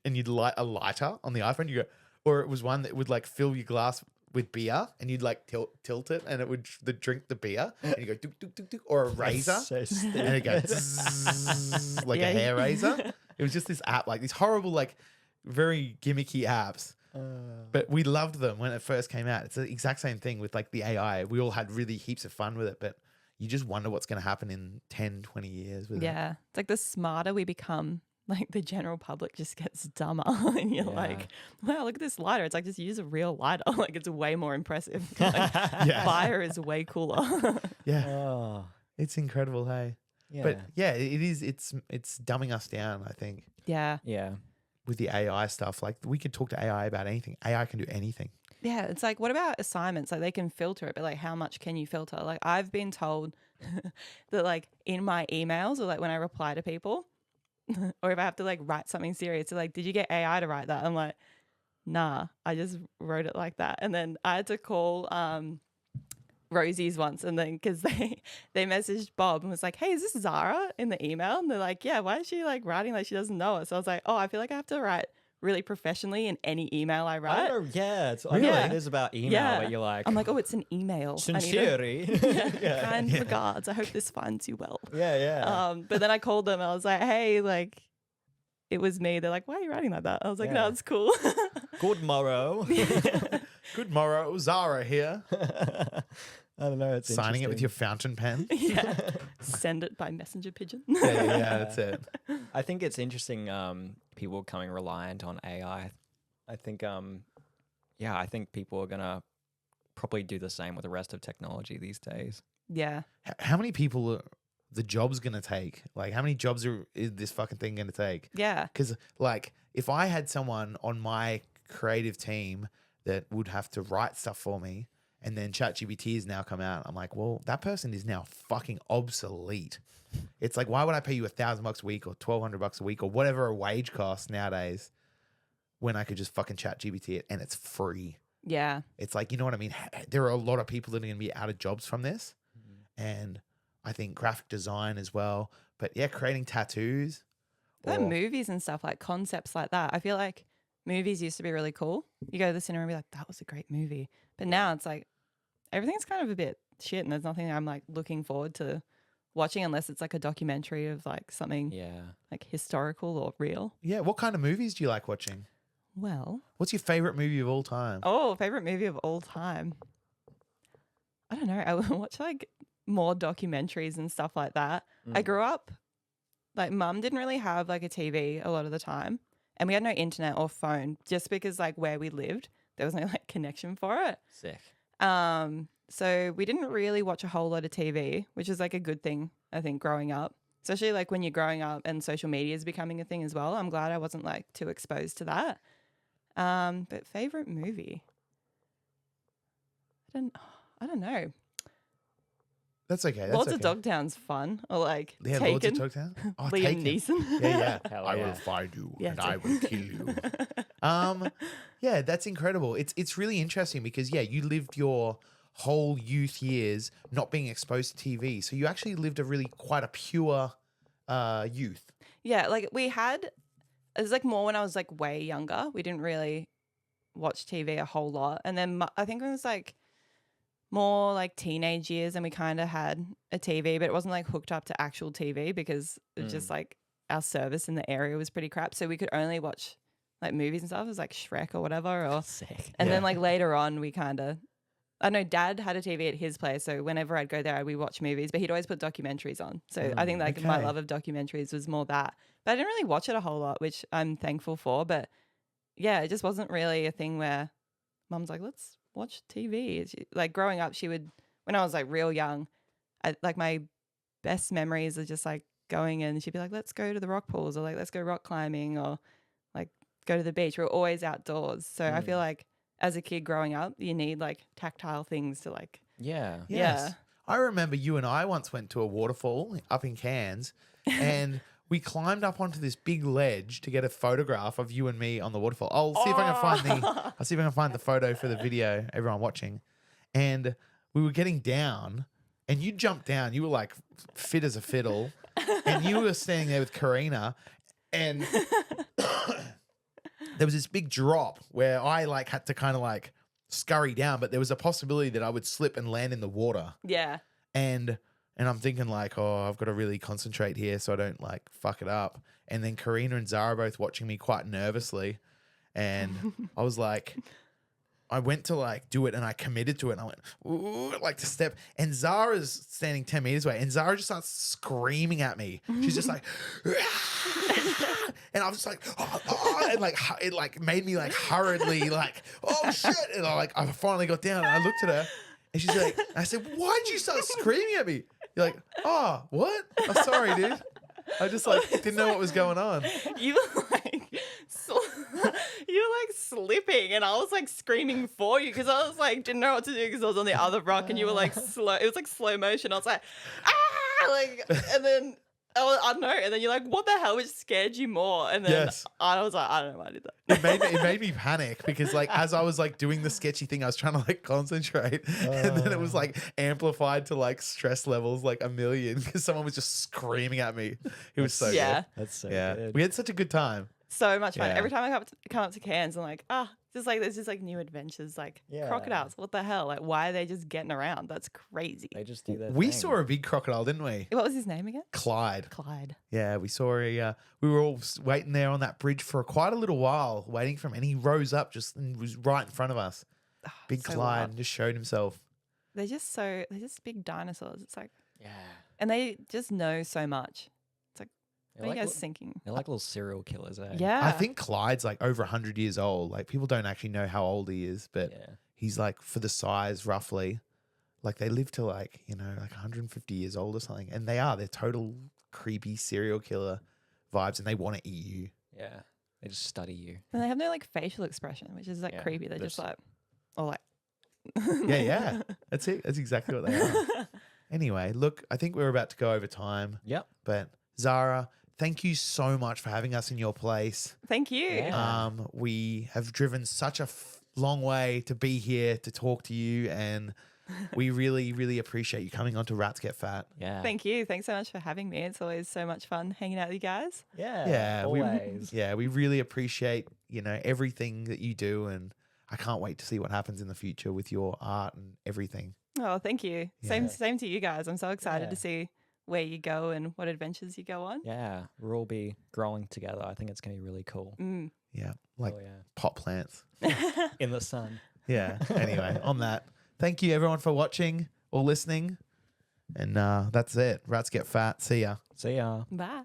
and you'd light a lighter on the iPhone. You go, or it was one that would like fill your glass with beer and you'd like tilt it and it would drink the beer and you go dook, dook, dook, dook, or a razor and it goes zzz, like a hair razor. It was just this app, like these horrible, like very gimmicky apps. But we loved them when it first came out. It's the exact same thing with like the AI. We all had really heaps of fun with it, but you just wonder what's going to happen in 10, 20 years with it. yeah. It's like the smarter we become, like the general public just gets dumber, and you're like, wow, look at this lighter. It's like just use a real lighter. Like it's way more impressive. Like, Yeah. fire is way cooler. Yeah. Oh, It's incredible, hey. yeah. But yeah, it is. It's dumbing us down, I think, yeah. yeah. with the AI stuff. Like we could talk to AI about anything. AI can do anything. Yeah, it's like, what about assignments? Like they can filter it, but like how much can you filter? Like I've been told that like in my emails or like when I reply to people or if I have to like write something serious, they're like, did you get AI to write that? I'm like, nah, I just wrote it like that. And then I had to call Rosie's once, and then because they messaged Bob and was like, hey, is this Zara in the email? And they're like, yeah, why is she like writing like she doesn't know it? So I was like, oh, I feel like I have to write really professionally in any email I I write. don't know. Yeah, it's Really? it is about email, Yeah. but you're like, I'm like, oh, it's an email. I need to- sincerely. Kind regards. I hope this finds you well. yeah. But then I called them. I was like, hey, like, it was me. They're like, why are you writing like that? I was like, no, Yeah. it's cool. Good morrow. Good morrow, Zara here. I don't know. It's Signing it with your interesting. fountain pen. Yeah. Send it by messenger pigeon. Yeah, that's it. I think it's interesting. People becoming reliant on AI. I think. I think people are gonna probably do the same with the rest of technology these days. Yeah. How many people are the job's going to take? Like, how many jobs is this fucking thing going to take? Yeah. Because, like, if I had someone on my creative team that would have to write stuff for me, and then ChatGPT has now come out, I'm like, well, that person is now fucking obsolete. It's like, why would I pay you $1,000 a week or $1,200 a week or whatever a wage costs nowadays when I could just fucking ChatGPT it and it's free? Yeah. It's like, you know what I mean? There are a lot of people that are going to be out of jobs from this. And I think graphic design as well. But yeah, creating tattoos. But or- movies and stuff, like concepts like that. I feel like movies used to be really cool. You go to the cinema and be like, that was a great movie. But now it's like everything's kind of a bit shit, and there's nothing I'm like looking forward to watching unless it's like a documentary of like something Yeah. like historical or real. Yeah. What kind of movies do you like watching? Well, What's your favorite movie of all time? oh, favorite movie of all time. I don't know. I watch like more documentaries and stuff like that. I grew up, like, mum didn't really have like a TV a lot of the time, and we had no internet or phone just because like where we lived, there was no like connection for it. Sick. So we didn't really watch a whole lot of TV, which is like a good thing, I think, growing up, especially like when you're growing up and social media is becoming a thing as well. I'm glad I wasn't like too exposed to that. But favorite movie? I don't know. That's okay. That's Lords okay. of Dogtown's fun, or like Yeah, Lords of Taken. Dogtown. Oh, Liam Taken. Neeson. Yeah, yeah. Hell I yeah. will find you Yeah, and it's I will kill you. Yeah, that's incredible. It's really interesting because you lived your whole youth years not being exposed to TV, so you actually lived quite a pure youth. Yeah, like it was like more when I was like way younger. We didn't really watch TV a whole lot. And then I think it was like more like teenage years and we kind of had a TV, but it wasn't like hooked up to actual TV because it just like, our service in the area was pretty crap, so we could only watch like movies and stuff. It was like Shrek or whatever, or Sick. and then Yeah. like later on we kind of. I know Dad had a TV at his place, so whenever I'd go there, we'd watch movies, but he'd always put documentaries on. So I think like my okay. love of documentaries was more that. But I didn't really watch it a whole lot, which I'm thankful for. But yeah, it just wasn't really a thing where Mum's like, let's watch TV. Like growing up, she would, when I was like real young, like my best memories are just like going and she'd be like, let's go to the rock pools, or like, let's go rock climbing, or like go to the beach. We're always outdoors. So I feel like as a kid growing up, you need like tactile things to like, Yeah. Yes. I remember you and I once went to a waterfall up in Cairns and we climbed up onto this big ledge to get a photograph of you and me on the waterfall. I'll see if I can find the photo for the video, everyone watching. And we were getting down and you jumped down. You were like fit as a fiddle. And you were standing there with Karina and there was this big drop where I like had to kind of like scurry down, but there was a possibility that I would slip and land in the water. yeah. And I'm thinking like, oh, I've got to really concentrate here so I don't like fuck it up. And then Karina and Zara both watching me quite nervously. And I was like, I went to like do it and I committed to it. And I went, ooh, like to step. And Zara's standing 10 meters away. And Zara just starts screaming at me. She's just like, and I was just like, oh, and like, it like made me like hurriedly like, oh shit. And I finally got down and I looked at her and she's like, I said, why'd you start screaming at me? You're like, oh, what? I'm sorry, dude. I just like didn't know what was going on. You were like, you were like slipping, and I was like screaming for you because I was like didn't know what to do because I was on the other rock, and you were like slow. It was like slow motion. I was like, ah, like, and then I don't know, and then you're like, what the hell? Which scared you more? And then Yes. I was like, I don't know why I did that. It made me panic because like as I was like doing the sketchy thing, I was trying to like concentrate, and then it was like amplified to like stress levels like a million because someone was just screaming at me. It was so Yeah. That's so good. Yeah, good. we had such a good time. So much fun. Yeah. Every time I come up to Cairns, I'm like, just like there's just like new adventures, like Yeah. crocodiles. What the hell? Like, why are they just getting around? That's crazy. They just do their We thing. saw a big crocodile, didn't we? What was his name again? Clyde. Clyde. Yeah, we saw we were all waiting there on that bridge for quite a little while, waiting for him, and he rose up just and was right in front of us. Big so Clyde wild. and just showed himself. They're just big dinosaurs. It's like, Yeah. and they just know so much. They're What are like, you guys thinking? they're like little serial killers, eh? Yeah. I think Clyde's like over 100 years old. Like people don't actually know how old he is, but Yeah. he's like for the size roughly, like they live to like, you know, like 150 years old or something. And they're total creepy serial killer vibes and they want to eat you. Yeah. They just study you. And they have no like facial expression, which is like Yeah, creepy. They're just just- like, or like, Yeah. That's it. That's exactly what they are. Anyway, look, I think we're about to go over time, Yep. but Zara, thank you so much for having us in your place. Thank you. Yeah. We have driven such a long way to be here to talk to you, and we really, really appreciate you coming on to Rats Get Fat. Yeah. Thank you. Thanks so much for having me. It's always so much fun hanging out with you guys. Yeah. Yeah, Always. we really appreciate, you know, everything that you do, and I can't wait to see what happens in the future with your art and everything. Oh, thank you. Yeah. Same to you guys. I'm so excited Yeah. to see where you go and what adventures you go on. Yeah. We'll all be growing together. I think it's going to be really cool. Mm. Yeah, like Oh, yeah. pot plants. In the sun. Yeah. Anyway, on that, thank you everyone for watching or listening, and that's it. Rats Get Fat. See ya. See ya. Bye.